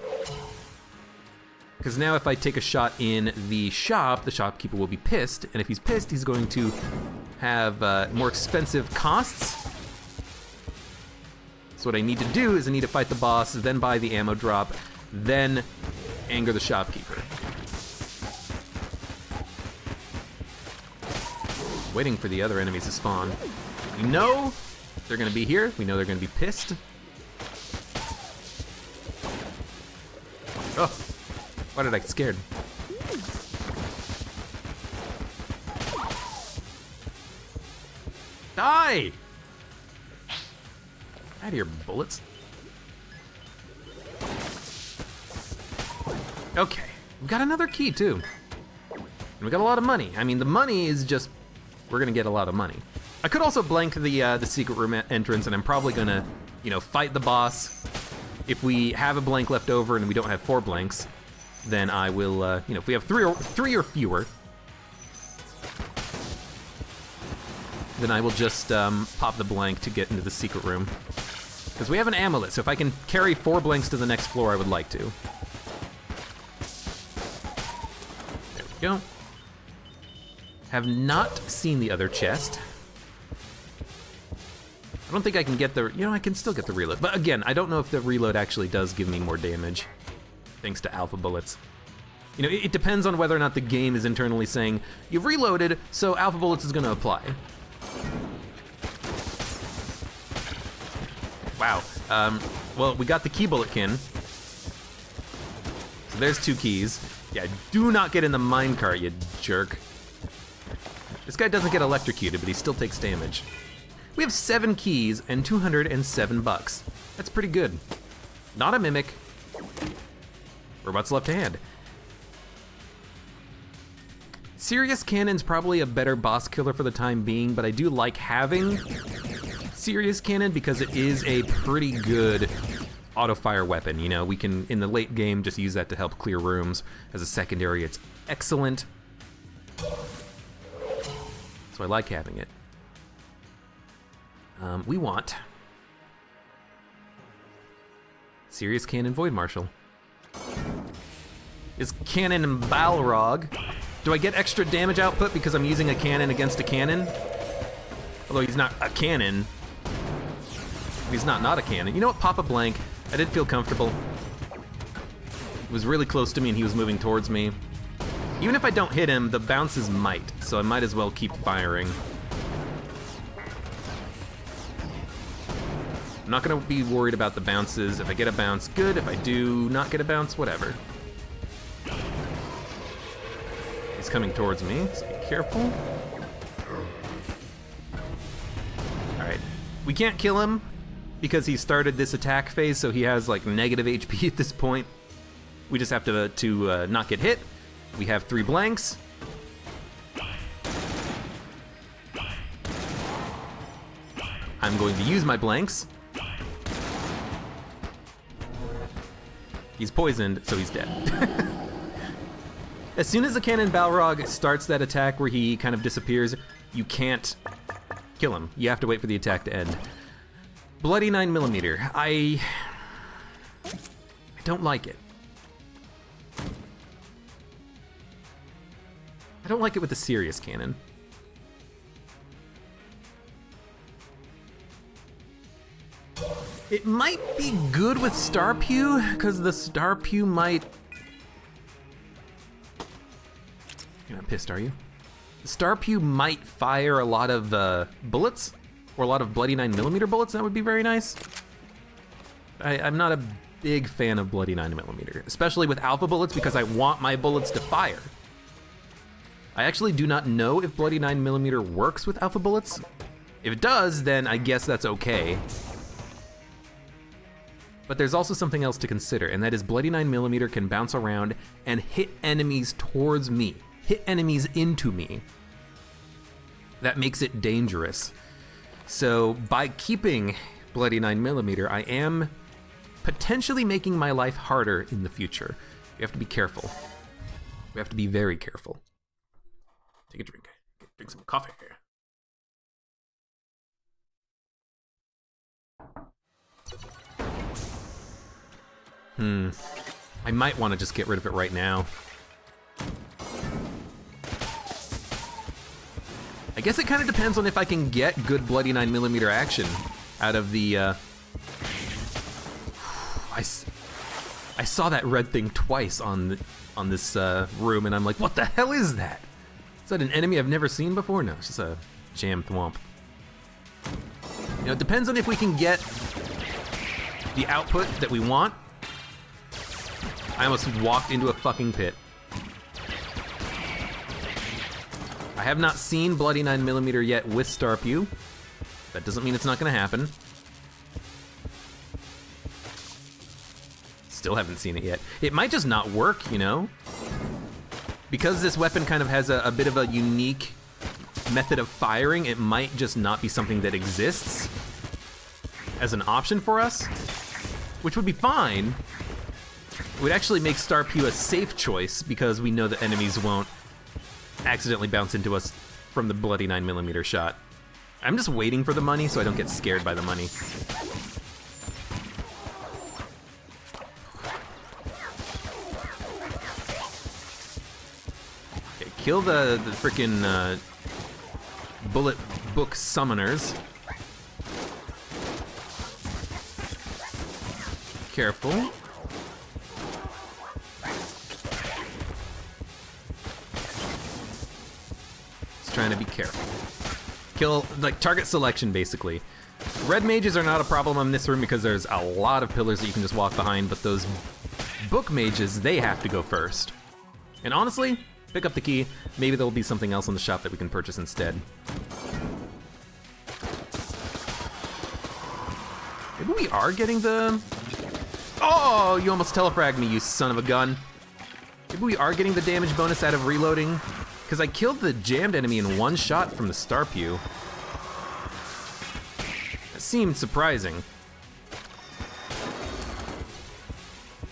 Because now if I take a shot in the shop, the shopkeeper will be pissed, and if he's pissed, he's going to have more expensive costs. So what I need to do is I need to fight the boss, then buy the ammo drop, then anger the shopkeeper. Waiting for the other enemies to spawn. We know they're gonna be here, we know they're gonna be pissed. Oh. Why did I get scared? Die! Out of your bullets. Okay, we got another key too. And we got a lot of money. I mean, the money is just, we're gonna get a lot of money. I could also blank the secret room entrance, and I'm probably gonna, you know, fight the boss. If we have a blank left over and we don't have 4 blanks, then I will, you know, if we have three or fewer, then I will just pop the blank to get into the secret room. Because we have an amulet, so if I can carry 4 blanks to the next floor, I would like to. There we go. Have not seen the other chest. I don't think I can get the, you know, I can still get the reload. But again, I don't know if the reload actually does give me more damage, thanks to alpha bullets. You know, it depends on whether or not the game is internally saying, you've reloaded, so alpha bullets is gonna apply. Wow, well, we got the key bulletkin. So there's 2 keys. Yeah, do not get in the minecart, you jerk. This guy doesn't get electrocuted, but he still takes damage. We have 7 keys and 207 bucks. That's pretty good. Not a mimic. Robots left hand. Serious Cannon's probably a better boss killer for the time being, but I do like having Serious Cannon because it is a pretty good auto-fire weapon. You know, we can, in the late game, just use that to help clear rooms. As a secondary, it's excellent. So I like having it. We want Serious Cannon Void Marshal. Is Cannon and Balrog. Do I get extra damage output because I'm using a cannon against a cannon? Although he's not a cannon. He's not a cannon. You know what, pop a blank. I did feel comfortable. He was really close to me and he was moving towards me. Even if I don't hit him, the bounces might, so I might as well keep firing. I'm not gonna be worried about the bounces. If I get a bounce, good. If I do not get a bounce, whatever. He's coming towards me, so be careful. All right, we can't kill him because he started this attack phase, so he has like negative HP at this point. We just have to not get hit. We have 3 blanks. I'm going to use my blanks. He's poisoned, so he's dead. As soon as the Cannon Balrog starts that attack where he kind of disappears, you can't kill him. You have to wait for the attack to end. Bloody 9mm. I don't like it. I don't like it with the serious cannon. It might be good with Star Pew, because the Star Pew might... You're not pissed, are you? The Star Pew might fire a lot of bullets, or a lot of bloody 9mm bullets. That would be very nice. I'm not a big fan of bloody 9mm, especially with alpha bullets, because I want my bullets to fire. I actually do not know if bloody 9mm works with alpha bullets. If it does, then I guess that's okay. But there's also something else to consider, and that is bloody 9mm can bounce around and hit enemies towards me, hit enemies into me. That makes it dangerous. So by keeping bloody 9mm, I am potentially making my life harder in the future. We have to be careful. We have to be very careful. Take a drink. Drink some coffee here. I might want to just get rid of it right now. I guess it kind of depends on if I can get good bloody 9mm action out of the, I saw that red thing twice on this room, and I'm like, what the hell is that? Is that an enemy I've never seen before? No, it's just a jam thwomp. You know, it depends on if we can get the output that we want. I almost walked into a fucking pit. I have not seen bloody 9mm yet with Star Pew. That doesn't mean it's not gonna happen. Still haven't seen it yet. It might just not work, you know? Because this weapon kind of has a bit of a unique method of firing, it might just not be something that exists as an option for us, which would be fine. It would actually make Star Pew a safe choice because we know that enemies won't accidentally bounce into us from the bloody 9mm shot. I'm just waiting for the money so I don't get scared by the money. Okay, kill the frickin' bullet book summoners. Careful. Trying to be careful. Kill, like, target selection, basically. Red mages are not a problem in this room because there's a lot of pillars that you can just walk behind, but those book mages, they have to go first. And honestly, pick up the key. Maybe there'll be something else in the shop that we can purchase instead. Maybe we are getting the... Oh, you almost telefragged me, you son of a gun. Maybe we are getting the damage bonus out of reloading. Because I killed the jammed enemy in one shot from the Star Pew. That seemed surprising.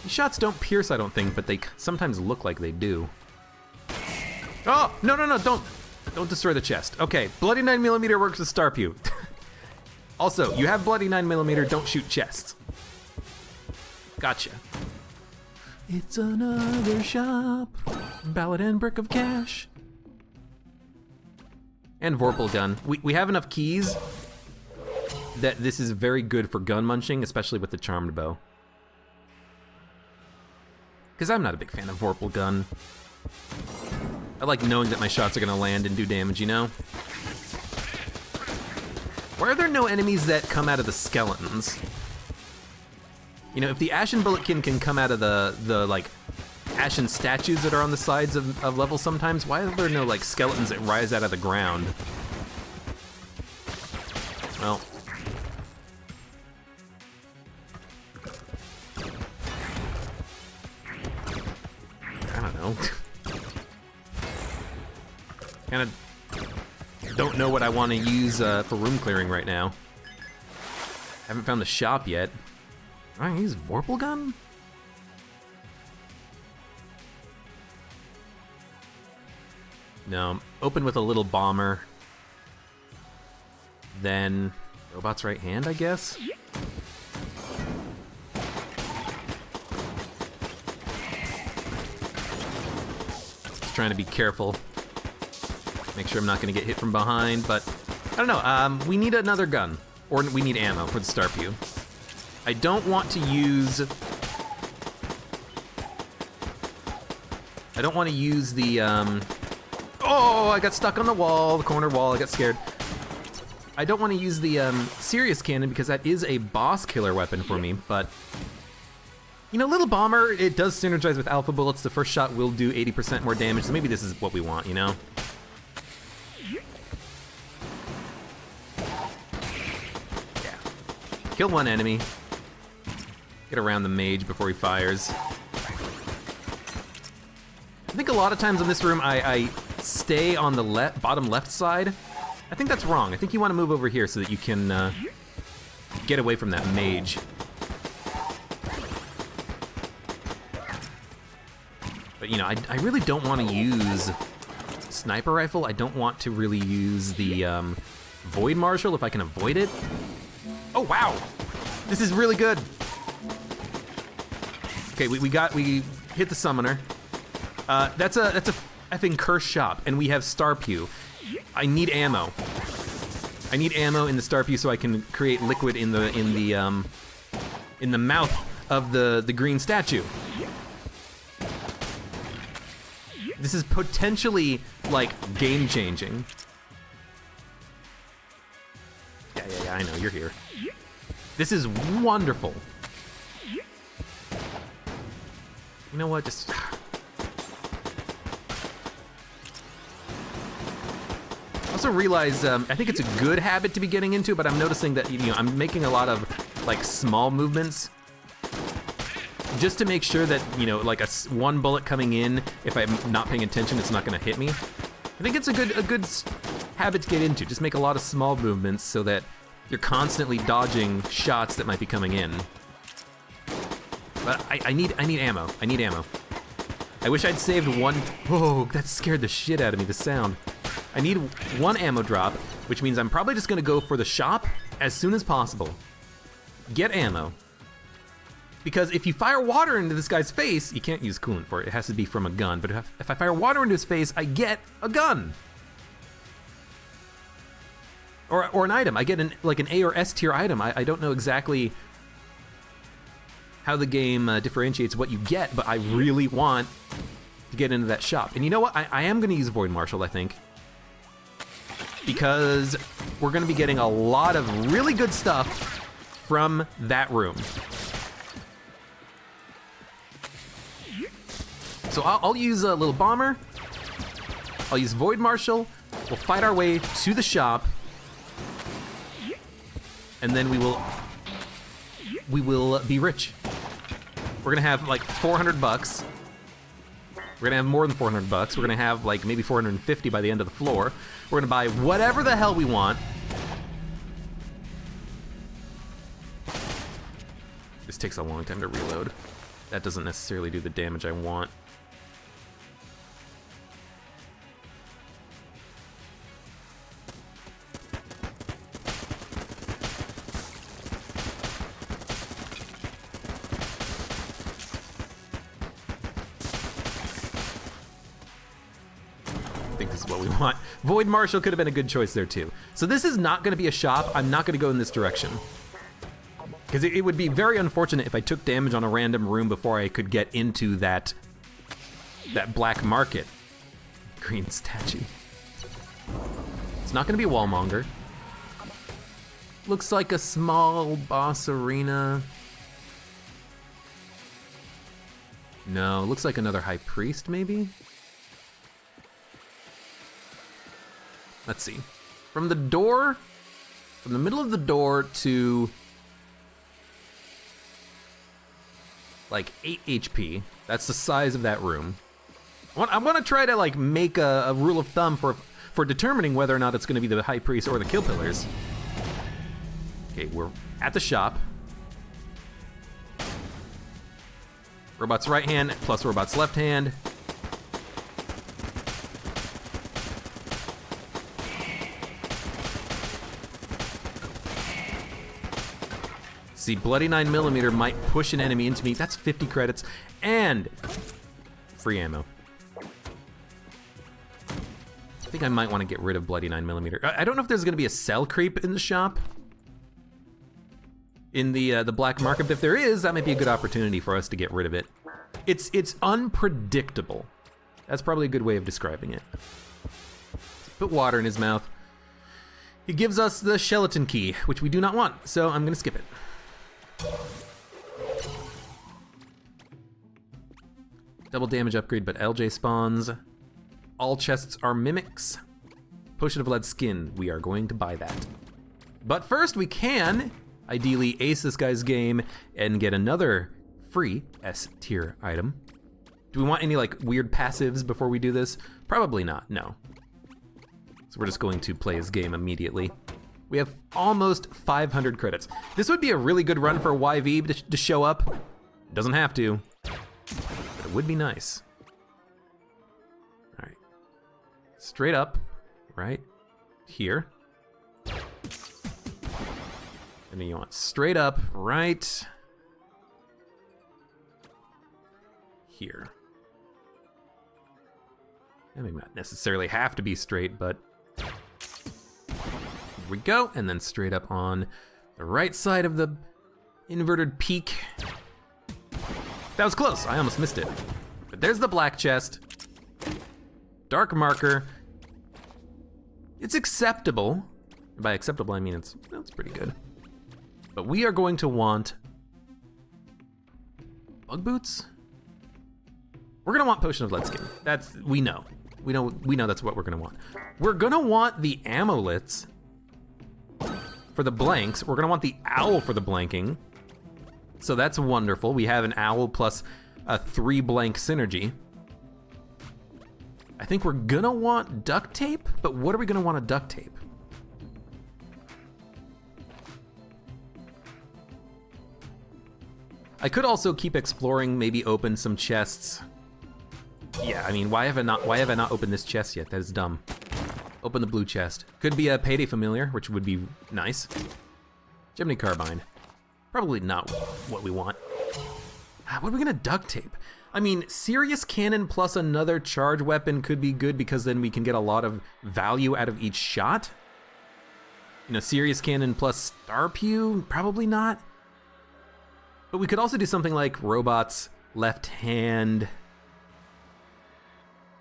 These shots don't pierce, I don't think, but they sometimes look like they do. Oh, no, don't destroy the chest. Okay, bloody 9mm works with Star Pew. Also, you have bloody 9mm, don't shoot chests. Gotcha. It's another shop, ballad and brick of cash. And Vorpal gun. We have enough keys that this is very good for gun munching, especially with the charmed bow. Because I'm not a big fan of Vorpal gun. I like knowing that my shots are gonna land and do damage, you know? Why are there no enemies that come out of the skeletons? You know, if the Ashen Bulletkin can come out of the like, ashen statues that are on the sides of levels sometimes, why are there no, like, skeletons that rise out of the ground? Well. Kind of don't know what I want to use for room clearing right now. Haven't found the shop yet. All right, use Vorpal gun? No, open with a little bomber. Then robot's right hand, I guess? Just trying to be careful. Make sure I'm not gonna get hit from behind, but I don't know, we need another gun. Or we need ammo for the Star Pew. I don't want to use... I don't want to use the, Oh, I got stuck on the wall, the corner wall, I got scared. I don't want to use the serious cannon because that is a boss killer weapon for me, but... You know, Little Bomber, it does synergize with Alpha Bullets. The first shot will do 80% more damage, so maybe this is what we want, you know? Kill one enemy. Get around the mage before he fires. I think a lot of times in this room I stay on the bottom left side. I think that's wrong. I think you want to move over here so that you can get away from that mage. But you know, I really don't want to use sniper rifle. I don't want to really use the Void Marshal if I can avoid it. Oh wow, this is really good. Okay, we hit the summoner. That's a effing cursed shop, and we have Star Pew. I need ammo. I need ammo in the Star Pew so I can create liquid in the mouth of the green statue. This is potentially like game changing. Yeah, I know you're here. This is wonderful. You know what? Just. Also realize, I think it's a good habit to be getting into, but I'm noticing that, you know, I'm making a lot of, like, small movements just to make sure that, you know, like one bullet coming in, if I'm not paying attention, it's not gonna hit me. I think it's a good habit to get into. Just make a lot of small movements so that you're constantly dodging shots that might be coming in. But I need ammo. I need ammo. I wish I'd saved one. Oh, that scared the shit out of me, the sound. I need one ammo drop, which means I'm probably just gonna go for the shop as soon as possible. Get ammo. Because if you fire water into this guy's face, you can't use coolant for it. It has to be from a gun. But if I fire water into his face, I get a gun. Or an item. I get an A or S tier item. I don't know exactly how the game differentiates what you get, but I really want to get into that shop. And you know what? I am gonna use Void Marshal, I think. Because we're gonna be getting a lot of really good stuff from that room. So I'll use a little bomber. I'll use Void Marshal. We'll fight our way to the shop. And then we will be rich. We're gonna have like 400 bucks. We're gonna have more than 400 bucks. We're gonna have like maybe 450 by the end of the floor. We're gonna buy whatever the hell we want. This takes a long time to reload. That doesn't necessarily do the damage I want. I think this is what we want. Void Marshal could have been a good choice there too. So this is not gonna be a shop. I'm not gonna go in this direction. Because it would be very unfortunate if I took damage on a random room before I could get into that black market. Green statue. It's not gonna be a wallmonger. Looks like a small boss arena. No, looks like another high priest maybe? Let's see. From the door, from the middle of the door to like 8 HP. That's the size of that room. I'm gonna try to like make a rule of thumb for for determining whether or not it's gonna be the High Priest or the Kill Pillars. Okay, we're at the shop. Robot's right hand plus robot's left hand. See, bloody 9mm might push an enemy into me. That's 50 credits and free ammo. I think I might want to get rid of bloody 9mm. I don't know if there's going to be a cell creep in the shop, in the black market. But if there is, that might be a good opportunity for us to get rid of it. It's unpredictable. That's probably a good way of describing it. Put water in his mouth. He gives us the Skeleton Key, which we do not want, so I'm gonna skip it. Double damage upgrade, but LJ spawns. All chests are mimics. Potion of lead skin, we are going to buy that. But first we can, ideally, ace this guy's game and get another free S tier item. Do we want any like weird passives before we do this? Probably not, no. So we're just going to play his game immediately. We have almost 500 credits. This would be a really good run for YV to show up. Doesn't have to, but it would be nice. All right, straight up, right here. And then you want straight up, right here. I mean, not necessarily have to be straight, but here we go, and then straight up on the right side of the inverted peak. That was close, I almost missed it. But there's the black chest. Dark marker. It's acceptable. By acceptable, I mean it's pretty good. But we are going to want bug boots? We're gonna want Potion of Lead Skin. That's, we know that's what we're gonna want. We're gonna want the amulets for the blanks. We're gonna want the owl for the blanking. So that's wonderful. We have an owl plus a 3 blank synergy. I think we're gonna want duct tape, but what are we gonna want to duct tape? I could also keep exploring, maybe open some chests. Yeah, I mean, why have I not opened this chest yet? That is dumb. Open the blue chest. Could be a Payday Familiar, which would be nice. Gemini Carbine. Probably not what we want. What are we gonna duct tape? I mean, Serious Cannon plus another charge weapon could be good because then we can get a lot of value out of each shot. You know, Serious Cannon plus Star Pew, probably not. But we could also do something like robots, left hand,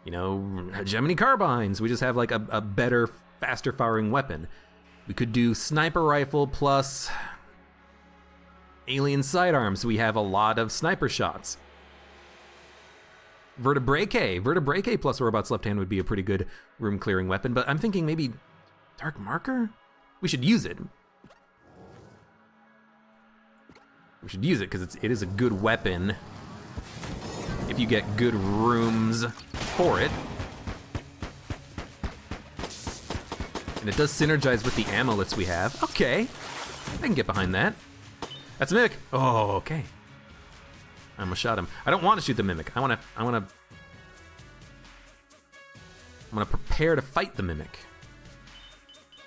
you know, Gemini Carbines. We just have like a better, faster firing weapon. We could do sniper rifle plus alien sidearms. We have a lot of sniper shots. Vertebrae plus robot's left hand would be a pretty good room clearing weapon, but I'm thinking maybe dark marker? We should use it. We should use it because it is a good weapon if you get good rooms for it. And it does synergize with the amulets we have. Okay, I can get behind that. That's a mimic. Oh, okay. I almost shot him. I don't want to shoot the mimic. I want to prepare to fight the mimic.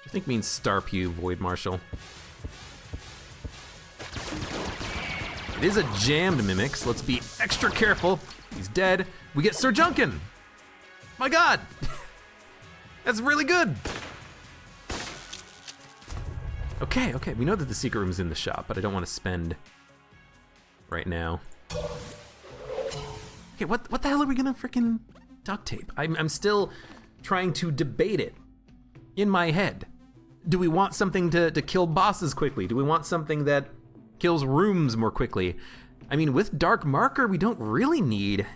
Which I think means Star Pew, Void Marshal. It is a jammed mimic, so let's be extra careful. He's dead. We get Sir Junkin. My God, that's really good. Okay, we know that the secret room is in the shop, but I don't want to spend right now. Okay, what the hell are we gonna freaking duct tape? I'm still trying to debate it in my head. Do we want something to kill bosses quickly? Do we want something that kills rooms more quickly? I mean, with Dark Marker, we don't really need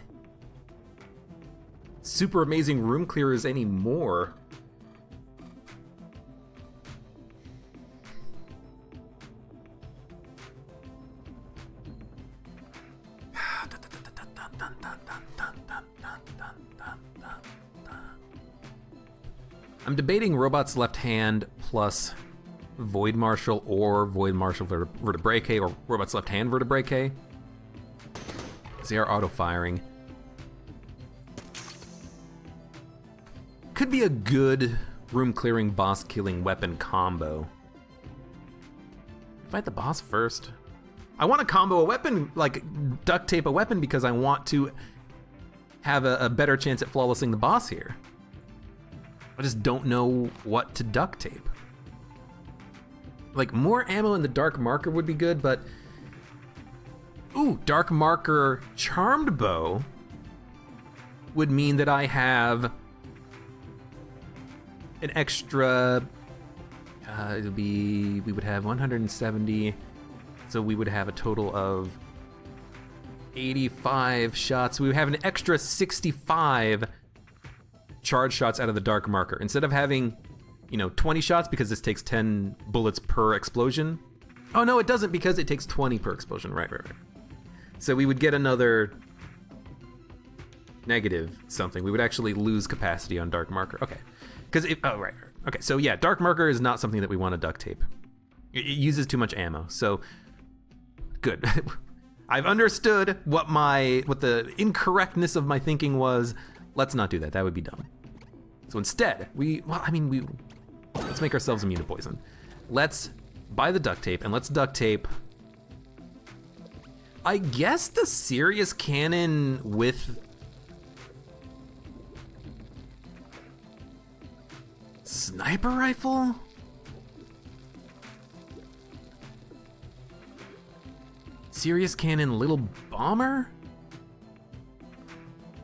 super amazing room clearers anymore. I'm debating Robot's Left Hand plus Void Marshal or Void Marshal Vertebrae or Robot's Left Hand Vertebrae. They are auto-firing. Could be a good room-clearing, boss-killing weapon combo. Fight the boss first. I want to combo a weapon, like duct tape a weapon, because I want to have a better chance at flawlessing the boss here. I just don't know what to duct tape. Like, more ammo in the Dark Marker would be good, but... Ooh, Dark Marker Charmed Bow would mean that I have an extra... we would have 170, so we would have a total of 85 shots. We would have an extra 65 charge shots out of the Dark Marker. Instead of having, 20 shots, because this takes 10 bullets per explosion. Oh no, it doesn't, because it takes 20 per explosion. Right. So we would get another negative something. We would actually lose capacity on Dark Marker. Okay. Right. Okay, so yeah, Dark Marker is not something that we want to duct tape. It uses too much ammo, so good. I've understood what the incorrectness of my thinking was. Let's not do that. That would be dumb. So instead, let's make ourselves immune to poison. Let's buy the duct tape, and let's duct tape, I guess, the Serious Cannon with sniper rifle? Serious Cannon Little Bomber?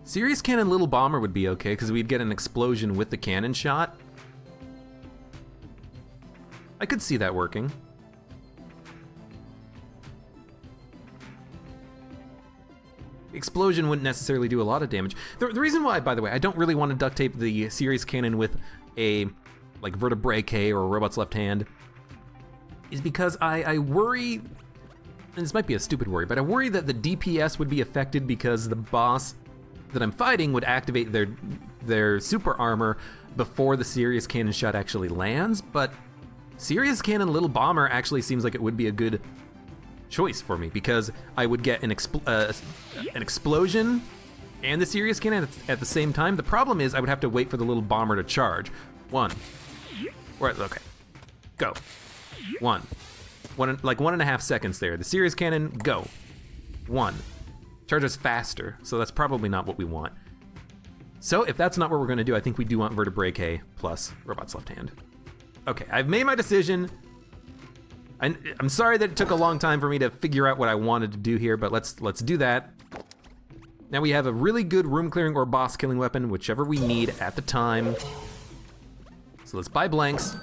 Serious Cannon Little Bomber would be okay, because we'd get an explosion with the cannon shot. I could see that working. Explosion wouldn't necessarily do a lot of damage. The reason why, by the way, I don't really want to duct tape the Serious Cannon with a Vertebrae or a Robot's Left Hand is because I worry, and this might be a stupid worry, but I worry that the DPS would be affected because the boss that I'm fighting would activate their super armor before the Serious Cannon shot actually lands, but Serious Cannon Little Bomber actually seems like it would be a good choice for me, because I would get an explosion and the Serious Cannon at the same time. The problem is I would have to wait for the Little Bomber to charge. Okay, go. One, 1.5 seconds there. The Serious Cannon, go. One. Charges faster, so that's probably not what we want. So if that's not what we're gonna do, I think we do want Vertebrae plus Robot's Left Hand. Okay, I've made my decision. I'm sorry that it took a long time for me to figure out what I wanted to do here, but let's do that. Now we have a really good room clearing or boss killing weapon, whichever we need at the time. So let's buy blanks,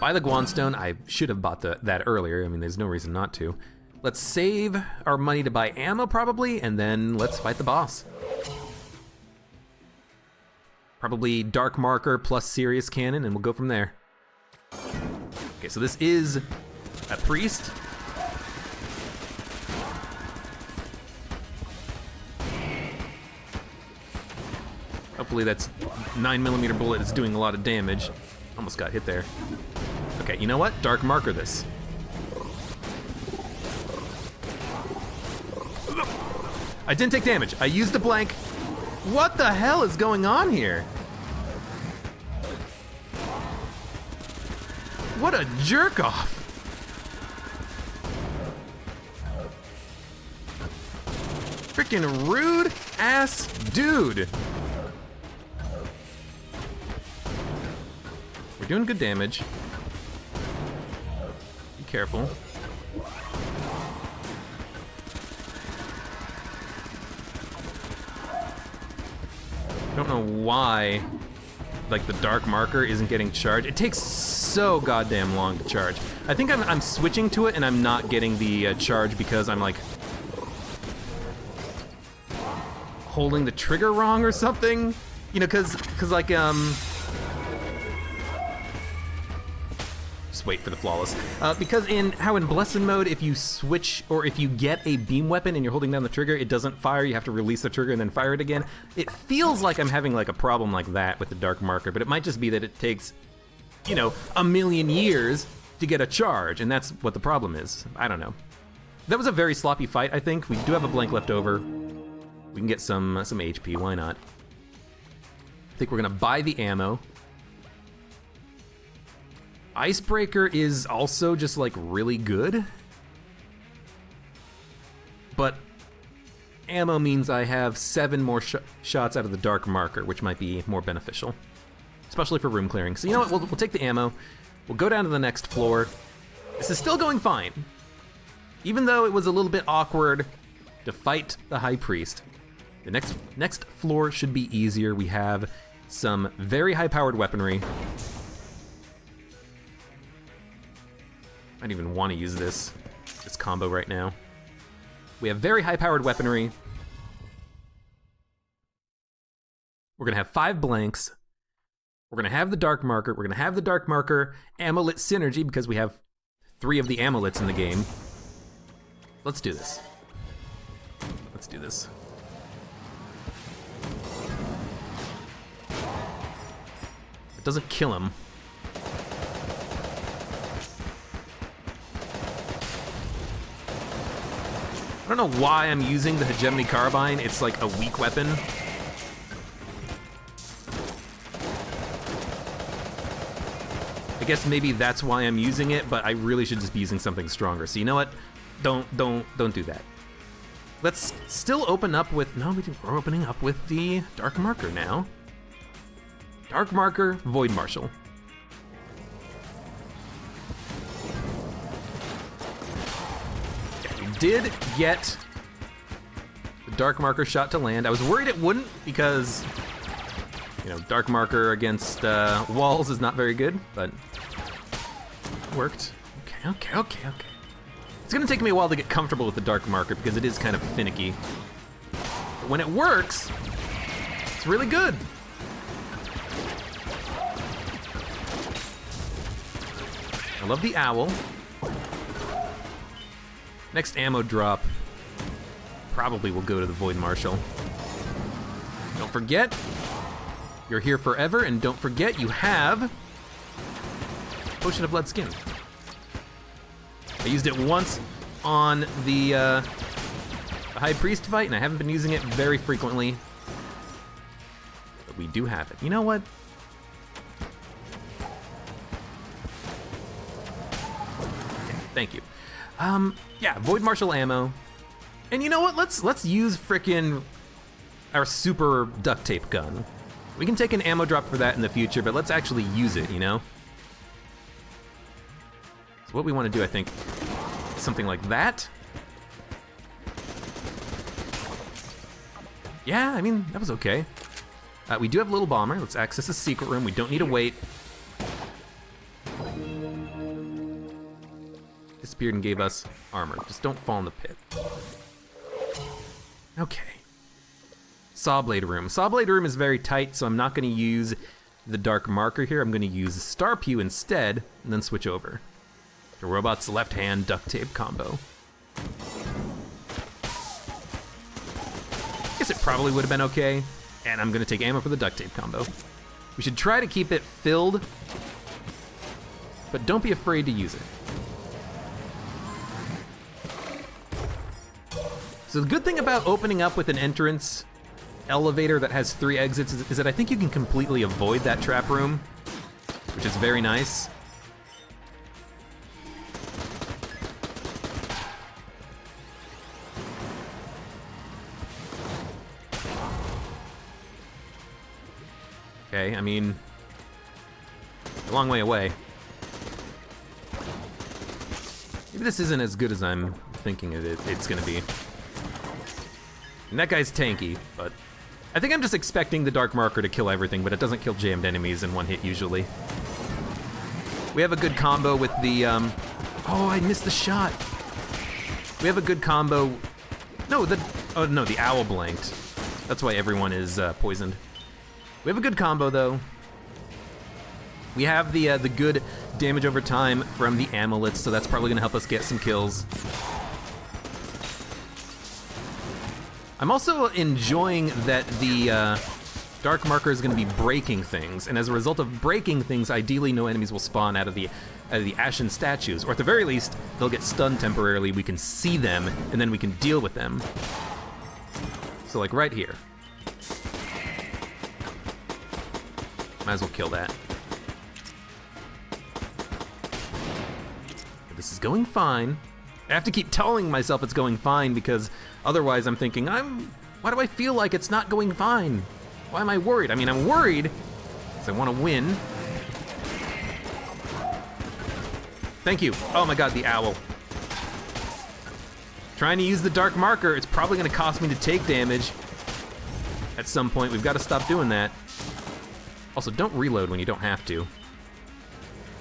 buy the Guanstone. I should have bought that earlier. I mean, there's no reason not to. Let's save our money to buy ammo probably, and then let's fight the boss. Probably Dark Marker plus Serious Cannon, and we'll go from there. Okay, so this is a priest. Hopefully that's 9mm bullet is doing a lot of damage. Almost got hit there. Okay, you know what? Dark Marker this. I didn't take damage. I used a blank. What the hell is going on here? What a jerk off. Freaking rude ass dude. We're doing good damage. Be careful. I don't know why, the Dark Marker isn't getting charged. It takes so goddamn long to charge. I think I'm switching to it and I'm not getting the charge because I'm holding the trigger wrong or something. Just just wait for the flawless. Because in Blessed mode, if you switch or if you get a beam weapon and you're holding down the trigger, it doesn't fire. You have to release the trigger and then fire it again. It feels like I'm having like a problem like that with the dark marker, but it might just be that it takes, you know, a million years to get a charge, and that's what the problem is. I don't know. That was a very sloppy fight, I think. We do have a blank left over. We can get some HP, why not? I think we're gonna buy the ammo. Icebreaker is also just like really good. But ammo means I have 7 more shots out of the dark marker, which might be more beneficial. Especially for room clearing. So you know what, we'll take the ammo. We'll go down to the next floor. This is still going fine. Even though it was a little bit awkward to fight the High Priest. The next floor should be easier. We have some very high-powered weaponry. I don't even want to use this combo right now. We have very high-powered weaponry. We're gonna have 5 blanks. We're gonna have the dark marker. We're gonna have the dark marker amulet synergy because we have 3 of the amulets in the game. Let's do this. Let's do this. It doesn't kill him. I don't know why I'm using the hegemony carbine. It's like a weak weapon. I guess maybe that's why I'm using it, but I really should just be using something stronger. So you know what? Don't do that. Let's still open up with, we're opening up with the dark marker now. Dark marker, Void Marshal. Okay, we did get the dark marker shot to land. I was worried it wouldn't because, you know, dark marker against walls is not very good, but it worked. Okay. It's gonna take me a while to get comfortable with the dark marker because it is kind of finicky. But when it works, it's really good. I love the owl. Next ammo drop probably will go to the Void Marshal. Don't forget, you're here forever, and don't forget you have Potion of Blood Skin. I used it once on the High Priest fight, and I haven't been using it very frequently. But we do have it. You know what? Okay, thank you. Yeah, Void Marshal ammo. And you know what? Let's use frickin' our super duct tape gun. We can take an ammo drop for that in the future, but let's actually use it, you know? So what we want to do, I think, is something like that. Yeah, I mean, that was okay. We do have a little bomber. Let's access a secret room. We don't need to wait. Disappeared and gave us armor. Just don't fall in the pit. Okay. Sawblade room. Sawblade room is very tight, so I'm not going to use the dark marker here. I'm going to use Star Pew instead, and then switch over. The robot's left hand duct tape combo. Guess it probably would have been okay, and I'm going to take ammo for the duct tape combo. We should try to keep it filled, but don't be afraid to use it. So the good thing about opening up with an entrance elevator that has 3 exits is that I think you can completely avoid that trap room, which is very nice. Okay, I mean, a long way away. Maybe this isn't as good as I'm thinking it's gonna be. And that guy's tanky, but I think I'm just expecting the dark marker to kill everything, but it doesn't kill jammed enemies in one hit usually. We have a good combo with the, oh, I missed the shot. We have a good combo. No, the owl blanked. That's why everyone is poisoned. We have a good combo though. We have the good damage over time from the amulets, so that's probably gonna help us get some kills. I'm also enjoying that the dark marker is gonna be breaking things, and as a result of breaking things, ideally no enemies will spawn out of the ashen statues, or at the very least, they'll get stunned temporarily, we can see them, and then we can deal with them. So like right here. Might as well kill that. This is going fine. I have to keep telling myself it's going fine because otherwise I'm thinking, why do I feel like it's not going fine? Why am I worried? I mean, I'm worried because I want to win. Thank you. Oh my God, the owl. Trying to use the dark marker, it's probably gonna cost me to take damage at some point. We've got to stop doing that. Also, don't reload when you don't have to.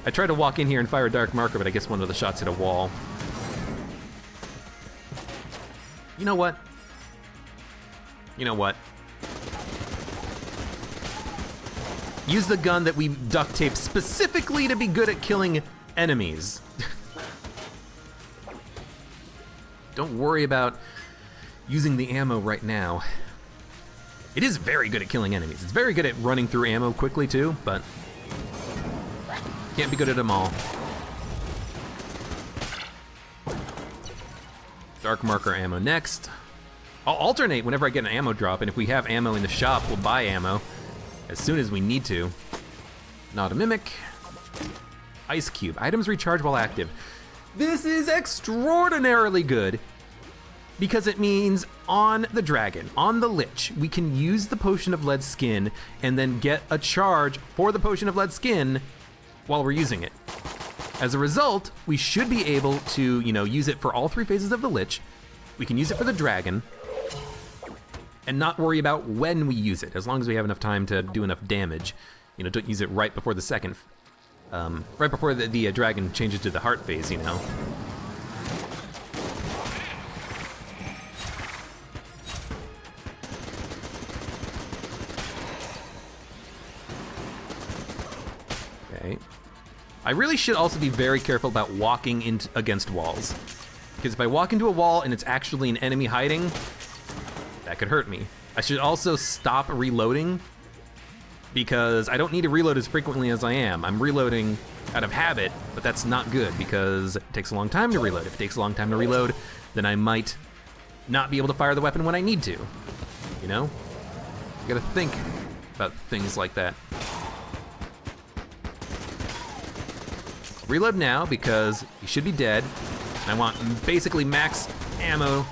I tried to walk in here and fire a dark marker, but I guess one of the shots hit a wall. You know what? You know what? Use the gun that we duct tape specifically to be good at killing enemies. Don't worry about using the ammo right now. It is very good at killing enemies. It's very good at running through ammo quickly too, but can't be good at them all. Dark marker ammo next. I'll alternate whenever I get an ammo drop, and if we have ammo in the shop, we'll buy ammo as soon as we need to. Not a mimic. Ice cube. Items recharge while active. This is extraordinarily good because it means on the dragon, on the lich, we can use the potion of lead skin and then get a charge for the potion of lead skin while we're using it. As a result, we should be able to, use it for all 3 phases of the lich. We can use it for the dragon and not worry about when we use it, as long as we have enough time to do enough damage. Don't use it right before the second, right before the dragon changes to the heart phase, Okay. I really should also be very careful about walking against walls. Because if I walk into a wall and it's actually an enemy hiding, that could hurt me. I should also stop reloading because I don't need to reload as frequently as I am. I'm reloading out of habit, but that's not good because it takes a long time to reload. If it takes a long time to reload, then I might not be able to fire the weapon when I need to. You gotta think about things like that. Reload now because you should be dead. I want basically max ammo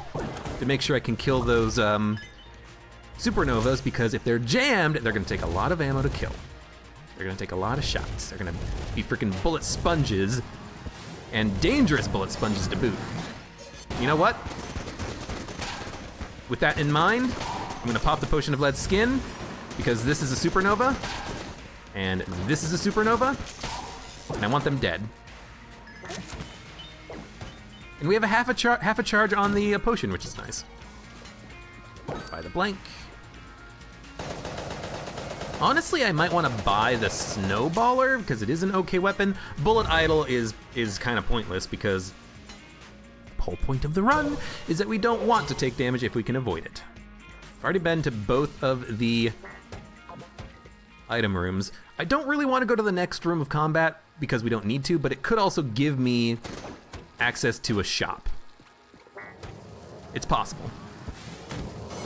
to make sure I can kill those supernovas, because if they're jammed, they're gonna take a lot of ammo to kill. They're gonna take a lot of shots. They're gonna be freaking bullet sponges, and dangerous bullet sponges to boot. You know what? With that in mind, I'm gonna pop the potion of lead skin, because this is a supernova, and this is a supernova, and I want them dead. And we have a half a charge on the potion, which is nice. Buy the blank. Honestly, I might want to buy the snowballer because it is an okay weapon. Bullet idle is kind of pointless because the whole point of the run is that we don't want to take damage if we can avoid it. I've already been to both of the item rooms. I don't really want to go to the next room of combat because we don't need to, but it could also give me access to a shop. It's possible.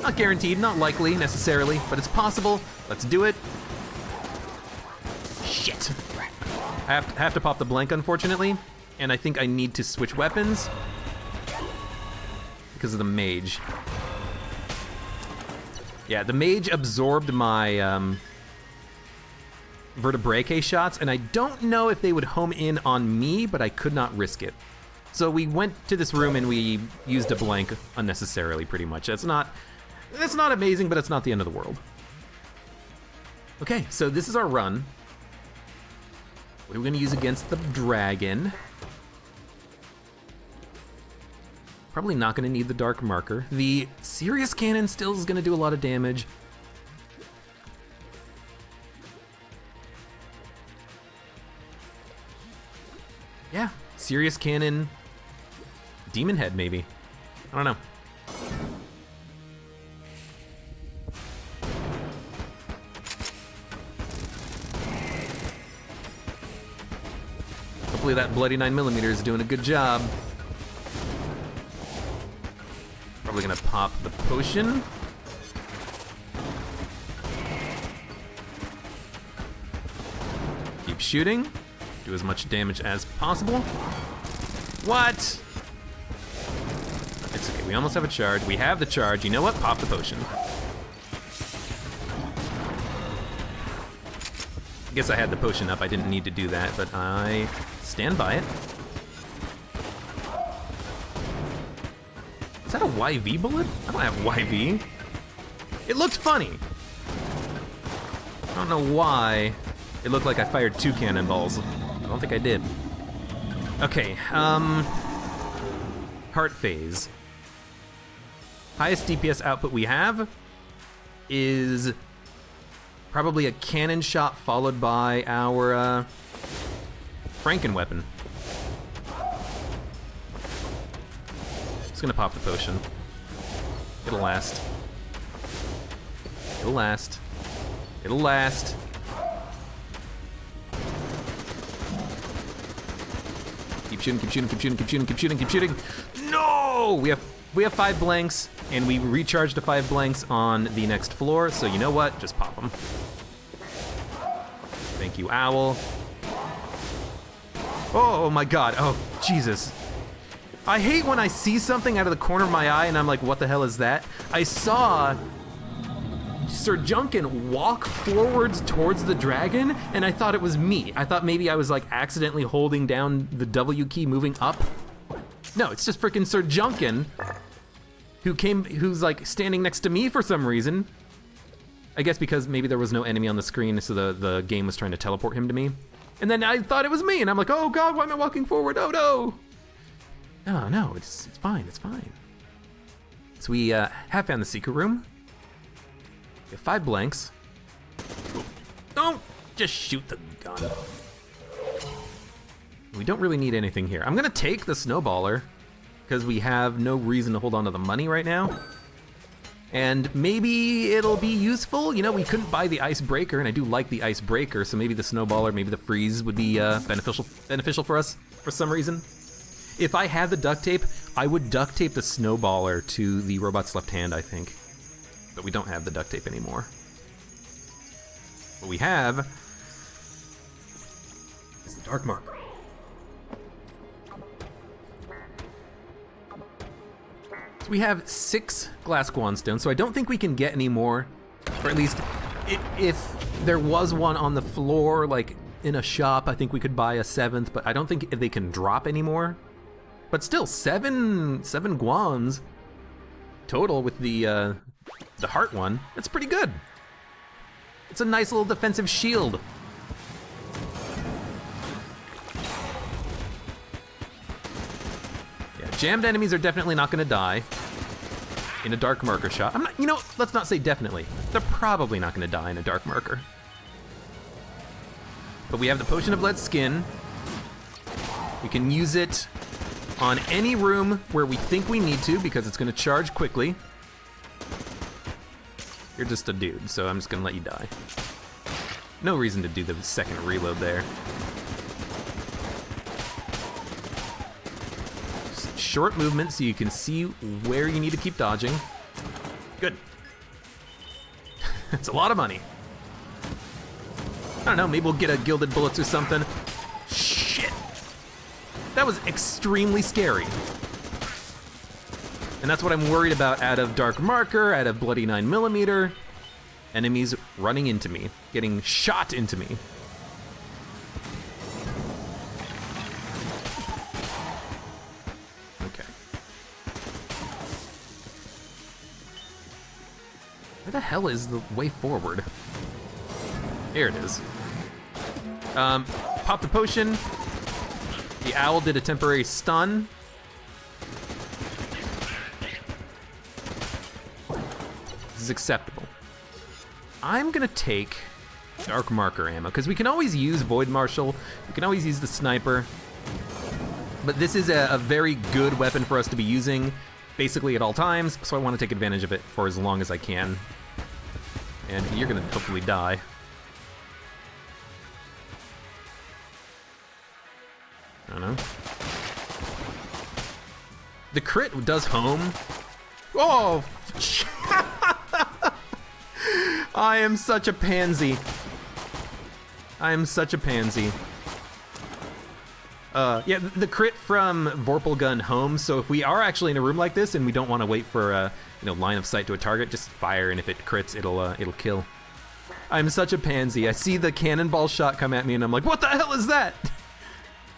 Not guaranteed, not likely necessarily, but it's possible. Let's do it. Shit. I have to pop the blank, unfortunately, and I think I need to switch weapons because of the mage. Yeah, the mage absorbed my vertebrae shots, and I don't know if they would home in on me, but I could not risk it. So we went to this room and we used a blank unnecessarily, pretty much. That's not amazing, but it's not the end of the world. Okay, so this is our run. What are we gonna use against the dragon? Probably not gonna need the dark marker. The serious cannon still is gonna do a lot of damage. Yeah, serious cannon, demon head maybe. I don't know. Hopefully that bloody 9mm is doing a good job. Probably gonna pop the potion. Keep shooting. Do as much damage as possible. What? It's okay, we almost have a charge. We have the charge. You know what? Pop the potion. I guess I had the potion up. I didn't need to do that, but I stand by it. Is that a YV bullet? I don't have YV. It looked funny. I don't know why. It looked like I fired 2 cannonballs. I don't think I did. Okay, heart phase. Highest DPS output we have is probably a cannon shot followed by our Franken weapon. Just gonna pop the potion. It'll last. It'll last. It'll last. Keep shooting, keep shooting, keep shooting, keep shooting, keep shooting, keep shooting. No! We have 5 blanks, and we recharged to 5 blanks on the next floor, so you know what? Just pop them. Thank you, Owl. Oh my god, oh, Jesus. I hate when I see something out of the corner of my eye and I'm like, what the hell is that? I saw Sir Junkin walk forwards towards the dragon, and I thought it was me. I thought maybe I was like accidentally holding down the W key moving up. No, it's just freaking Sir Junkin who's like standing next to me for some reason. I guess because maybe there was no enemy on the screen, so the game was trying to teleport him to me. And then I thought it was me, and I'm like, oh god, why am I walking forward? Oh no! Oh no, it's fine, it's fine. So we have found the secret room. We have 5 blanks. Don't just shoot the gun. We don't really need anything here. I'm gonna take the snowballer, because we have no reason to hold on to the money right now. And maybe it'll be useful. You know, we couldn't buy the icebreaker, and I do like the icebreaker, so maybe the snowballer, maybe the freeze would be beneficial for us for some reason. If I had the duct tape, I would duct tape the snowballer to the robot's left hand, I think. But we don't have the duct tape anymore. What we have is the dark marker. So we have 6 glass guanstone, so I don't think we can get any more. Or at least, if there was one on the floor, like in a shop, I think we could buy a 7th, but I don't think they can drop anymore. But still, 7 guans total with the heart one. That's pretty good. It's a nice little defensive shield. Yeah, jammed enemies are definitely not gonna die in a dark marker shot. You know, let's not say definitely. They're probably not gonna die in a dark marker. But we have the Potion of Lead Skin. We can use it on any room where we think we need to, because it's gonna charge quickly. You're just a dude, so I'm just gonna let you die. No reason to do the second reload there. Just short movement so you can see where you need to keep dodging. Good. It's a lot of money. I don't know, maybe we'll get a Gilded Bullets or something. Shit. That was extremely scary. And that's what I'm worried about out of Dark Marker, out of Bloody 9mm. Enemies running into me, getting shot into me. Okay. Where the hell is the way forward? Here it is. Pop the potion. The owl did a temporary stun. This is acceptable. I'm gonna take Dark Marker ammo, because we can always use Void Marshal, we can always use the sniper. But this is a very good weapon for us to be using basically at all times, so I want to take advantage of it for as long as I can. And you're gonna hopefully die. I don't know. The crit does home. Oh! I am such a pansy. I am such a pansy. Yeah, the crit from Vorpal Gun home, so if we are actually in a room like this and we don't want to wait for line of sight to a target, just fire, and if it crits, it'll kill. I'm such a pansy. I see the cannonball shot come at me and I'm like, what the hell is that?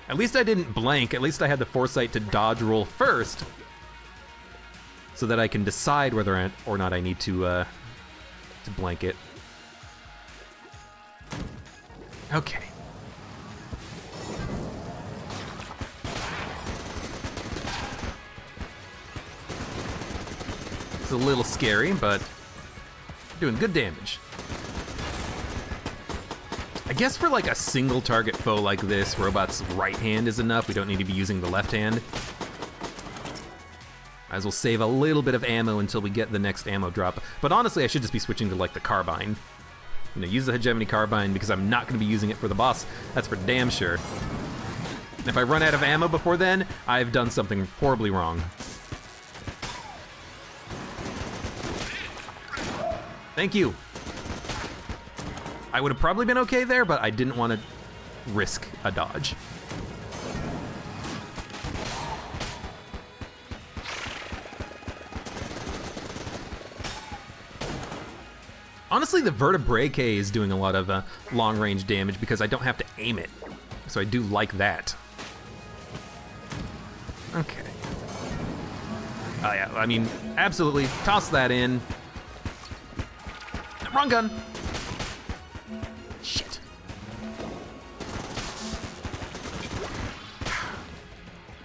At least I didn't blank. At least I had the foresight to dodge roll first, so that I can decide whether or not I need to blank it. Okay. It's a little scary, but doing good damage. I guess for like a single target foe like this, Robot's right hand is enough. We don't need to be using the left hand. Might as well save a little bit of ammo until we get the next ammo drop. But honestly, I should just be switching to like the carbine. Use the hegemony carbine because I'm not going to be using it for the boss. That's for damn sure. And if I run out of ammo before then, I've done something horribly wrong. Thank you. I would have probably been okay there, but I didn't want to risk a dodge. Honestly, the Vertebrae is doing a lot of long-range damage because I don't have to aim it. So I do like that. Okay. Oh yeah, I mean, absolutely, toss that in. Wrong gun. Shit.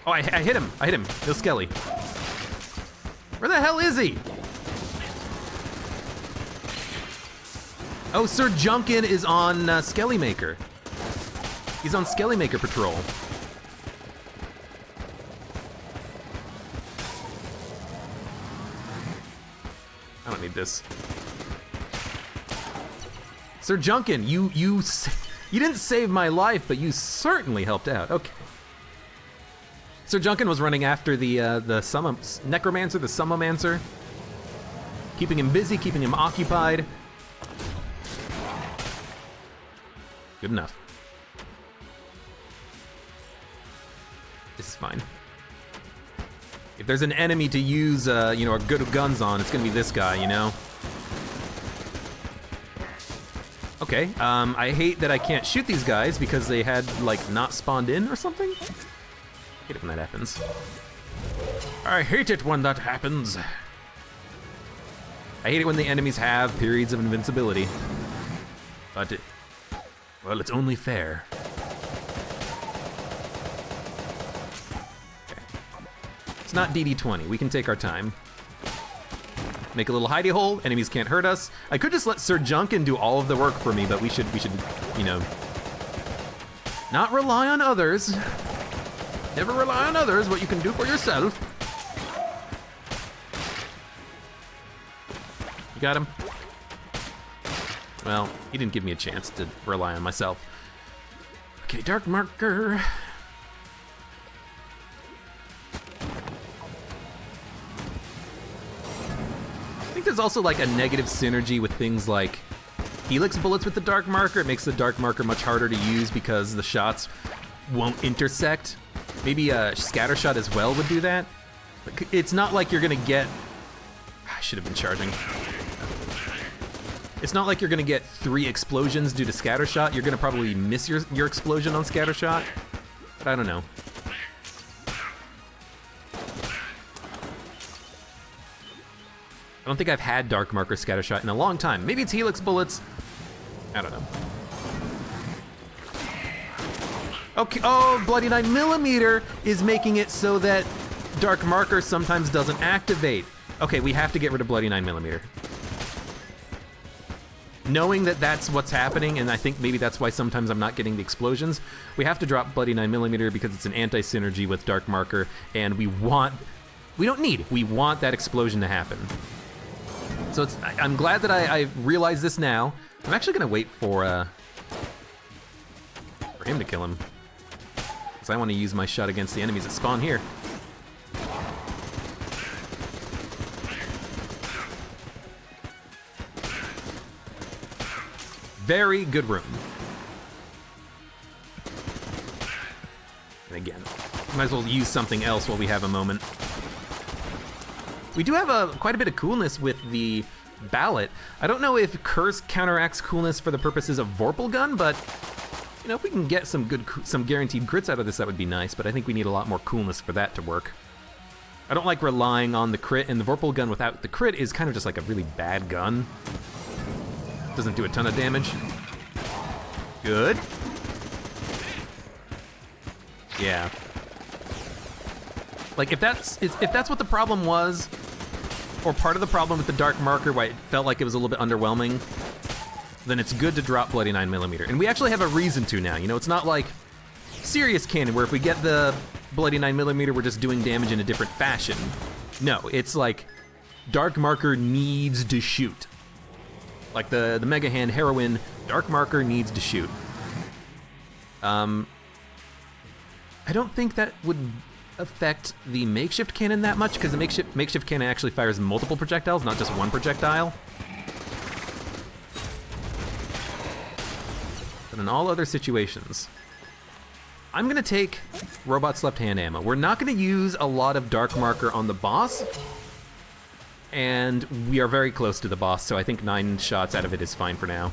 Oh, I hit him. I hit him. No Skelly. Where the hell is he? Oh, Sir Junkin is on Skelly Maker. He's on Skelly Maker patrol. I don't need this. Sir Junkin, you didn't save my life, but you certainly helped out. Okay. Sir Junkin was running after the Necromancer, the Summomancer. Keeping him busy, keeping him occupied. Good enough. This is fine. If there's an enemy to use, our good guns on, it's gonna be this guy, you know? Okay, I hate that I can't shoot these guys because they had, like, not spawned in or something? I hate it when that happens. I hate it when that happens. I hate it when the enemies have periods of invincibility. But, well, it's only fair. Okay. It's not DD20, we can take our time. Make a little hidey hole, enemies can't hurt us. I could just let Sir Junkin do all of the work for me, but we should, not rely on others. Never rely on others, what you can do for yourself. You got him? Well, he didn't give me a chance to rely on myself. Okay, Dark Marker. I think there's also like a negative synergy with things like Helix bullets with the Dark Marker. It makes the Dark Marker much harder to use because the shots won't intersect. Maybe a scatter shot as well would do that. It's not like you're gonna get... I should have been charging. It's not like you're gonna get 3 explosions due to scatter shot. You're gonna probably miss your explosion on scatter shot. But I don't know. I don't think I've had Dark Marker scatter shot in a long time. Maybe it's Helix bullets. I don't know. Okay, oh, Bloody 9mm is making it so that Dark Marker sometimes doesn't activate. Okay, we have to get rid of Bloody 9mm. knowing that that's what's happening, and I think maybe that's why sometimes I'm not getting the explosions, we have to drop Bloody 9mm because it's an anti-synergy with Dark Marker, and we want that explosion to happen. So I'm glad that I realized this now. I'm actually gonna wait for him to kill him, because I want to use my shot against the enemies that spawn here. Very good room. And again, might as well use something else while we have a moment. We do have quite a bit of coolness with the Ballot. I don't know if Curse counteracts coolness for the purposes of Vorpal Gun, but you know, if we can get some guaranteed crits out of this, that would be nice, but I think we need a lot more coolness for that to work. I don't like relying on the crit, and the Vorpal Gun without the crit is kind of just like a really bad gun. Doesn't do a ton of damage. Good. Yeah. Like if that's what the problem was, or part of the problem with the Dark Marker, why it felt like it was a little bit underwhelming, then it's good to drop Bloody 9mm. And we actually have a reason to now. You know, it's not like Serious Cannon, where if we get the Bloody 9mm, we're just doing damage in a different fashion. No, it's like Dark Marker needs to shoot. Like the Mega Hand Heroine, Dark Marker needs to shoot. I don't think that would affect the makeshift cannon that much, because the makeshift cannon actually fires multiple projectiles, not just one projectile. But in all other situations, I'm gonna take Robot's left hand ammo. We're not gonna use a lot of Dark Marker on the boss, and we are very close to the boss, so I think 9 shots out of it is fine for now.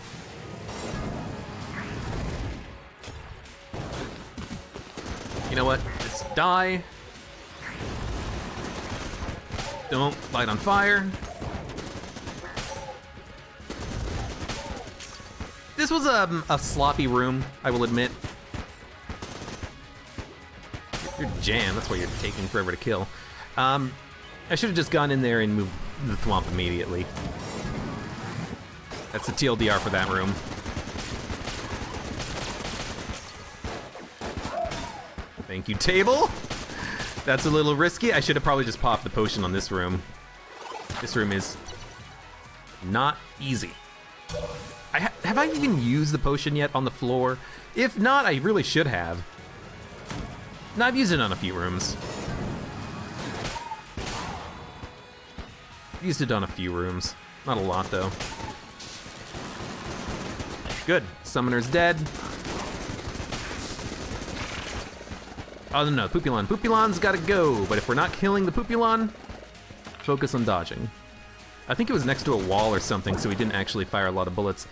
You know what? Let's die. Don't light on fire. This was a sloppy room, I will admit. You're jammed, that's why you're taking forever to kill. I should have just gone in there and moved the thwomp immediately. That's the TLDR for that room. Thank you, table. That's a little risky. I should have probably just popped the potion on this room. This room is not easy. Have I even used the potion yet on the floor? If not, I really should have. No, I've used it on a few rooms. Used it on a few rooms. Not a lot, though. Good. Summoner's dead. Oh, no, Poopulon. Poopulon's gotta go, but if we're not killing the Poopulon, focus on dodging. I think it was next to a wall or something, so he didn't actually fire a lot of bullets.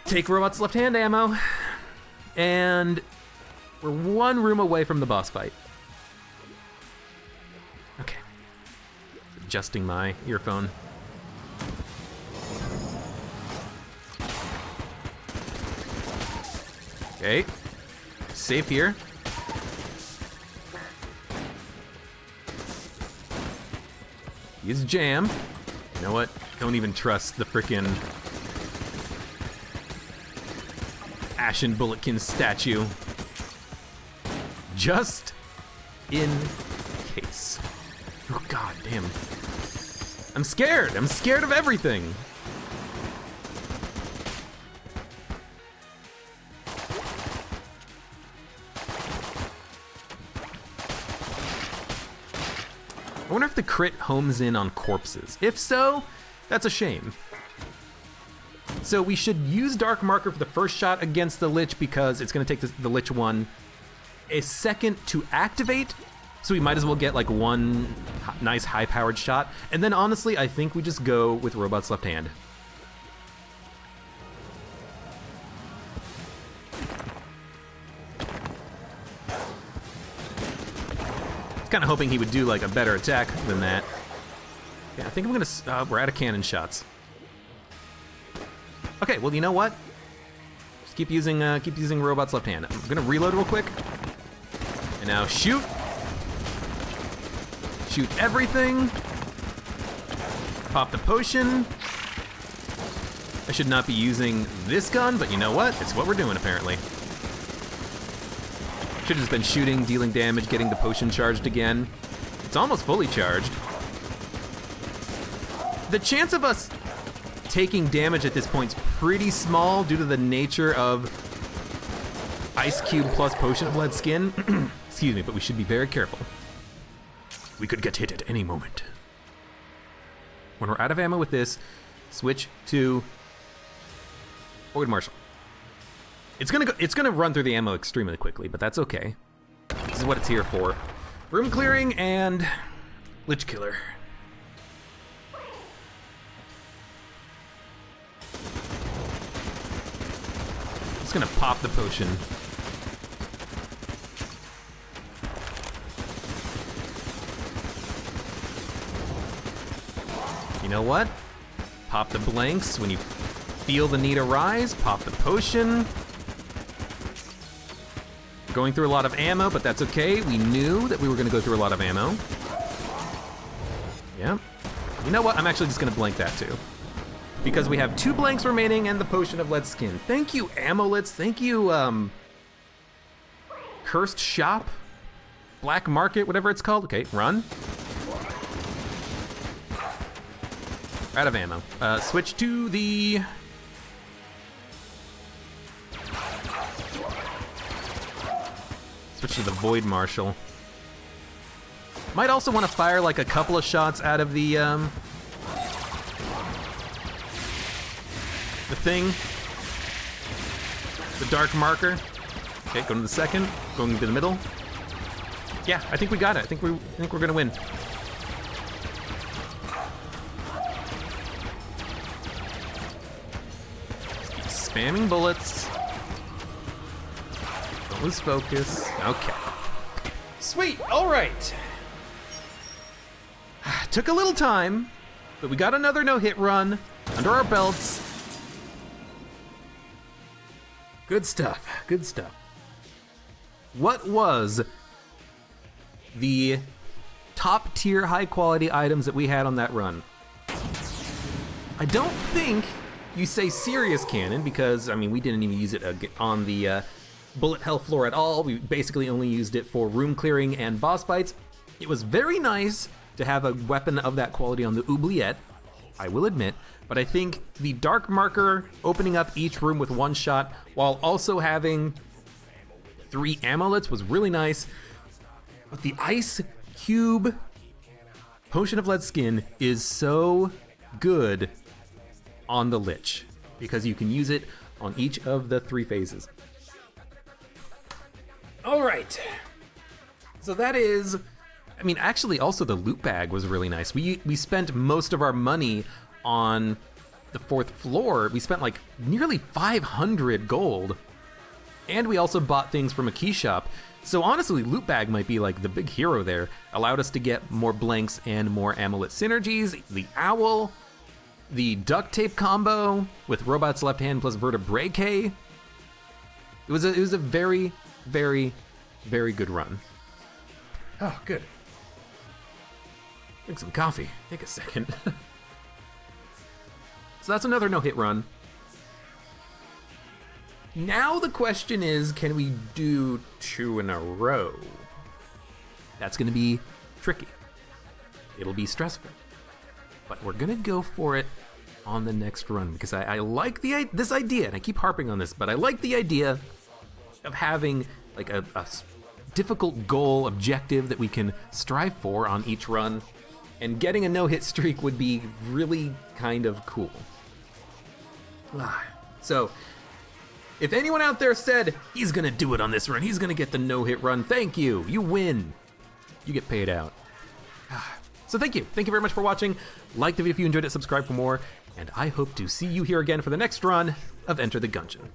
Take Robot's left hand ammo, and we're one room away from the boss fight. Okay. Adjusting my earphone. Okay. Safe here. Use jam. You know what? Don't even trust the frickin' Ashen Bulletkin statue. Just in case. Oh, god damn. I'm scared. I'm scared of everything. I wonder if the crit homes in on corpses. If so, that's a shame. So we should use Dark Marker for the first shot against the Lich because it's gonna take the Lich one a second to activate, so we might as well get like one nice high-powered shot. And then honestly, I think we just go with Robot's left hand. Kind of hoping he would do like a better attack than that. Yeah, I think I'm gonna. We're out of cannon shots. Okay, well you know what? Just keep using Robot's left hand. I'm gonna reload real quick. And now shoot. Shoot everything. Pop the potion. I I should not be using this gun, but you know what? It's what we're doing, apparently. Should have just been shooting, dealing damage, getting the potion charged again. It's almost fully charged. The chance of us taking damage at this point is pretty small due to the nature of Ice Cube plus Potion of Lead Skin. Excuse me, but we should be very careful. We could get hit at any moment. When we're out of ammo with this, switch to Void Marshal. It's gonna run through the ammo extremely quickly, but that's okay. This is what it's here for. Room clearing and Lich Killer. Just gonna pop the potion. You know what? Pop the blanks when you feel the need arise. Pop the potion. We're going through a lot of ammo, but that's okay. We knew that we were gonna go through a lot of ammo. Yeah. You know what? I'm actually just gonna blank that too. Because we have 2 blanks remaining and the Potion of Lead Skin. Thank you, Amulets. Thank you, Cursed Shop? Black Market, whatever it's called. Okay, run. Out of ammo. Switch to the... Switch to the Void Marshal. Might also want to fire like a couple of shots out of the thing. The Dark Marker. Okay, going to the second. Going to the middle. Yeah, I think we got it. I think we're gonna win. Just keep spamming bullets. Don't lose focus. Okay. Sweet, all right. Took a little time, but we got another no-hit run under our belts. Good stuff, good stuff. What was the top tier high quality items that we had on that run? I don't think you say serious cannon because, I mean, we didn't even use it on the bullet hell floor at all. We basically only used it for room clearing and boss fights. It was very nice to have a weapon of that quality on the oubliette, I will admit, but I think the Dark Marker opening up each room with 1 shot while also having 3 amulets was really nice. But the Ice Cube Potion of Lead Skin is so good on the Lich because you can use it on each of the 3 phases. All right, so that is, I mean, actually also the loot bag was really nice. We spent most of our money on the 4th floor. We spent like nearly 500 gold. And we also bought things from a key shop. So honestly, loot bag might be like the big hero there. Allowed us to get more blanks and more amulet synergies. The owl, the duct tape combo with Robot's left hand plus vertebrae K. It was a very, very, very good run. Oh, good. Drink some coffee. Take a second. So that's another no-hit run. Now the question is, can we do 2 in a row? That's gonna be tricky. It'll be stressful. But we're gonna go for it on the next run because I like this idea, and I keep harping on this, but I like the idea of having like a difficult goal objective that we can strive for on each run, and getting a no-hit streak would be really kind of cool. So, if anyone out there said, he's gonna do it on this run, he's gonna get the no-hit run, thank you, you win. You get paid out. So thank you very much for watching. Like the video if you enjoyed it, subscribe for more, and I hope to see you here again for the next run of Enter the Gungeon.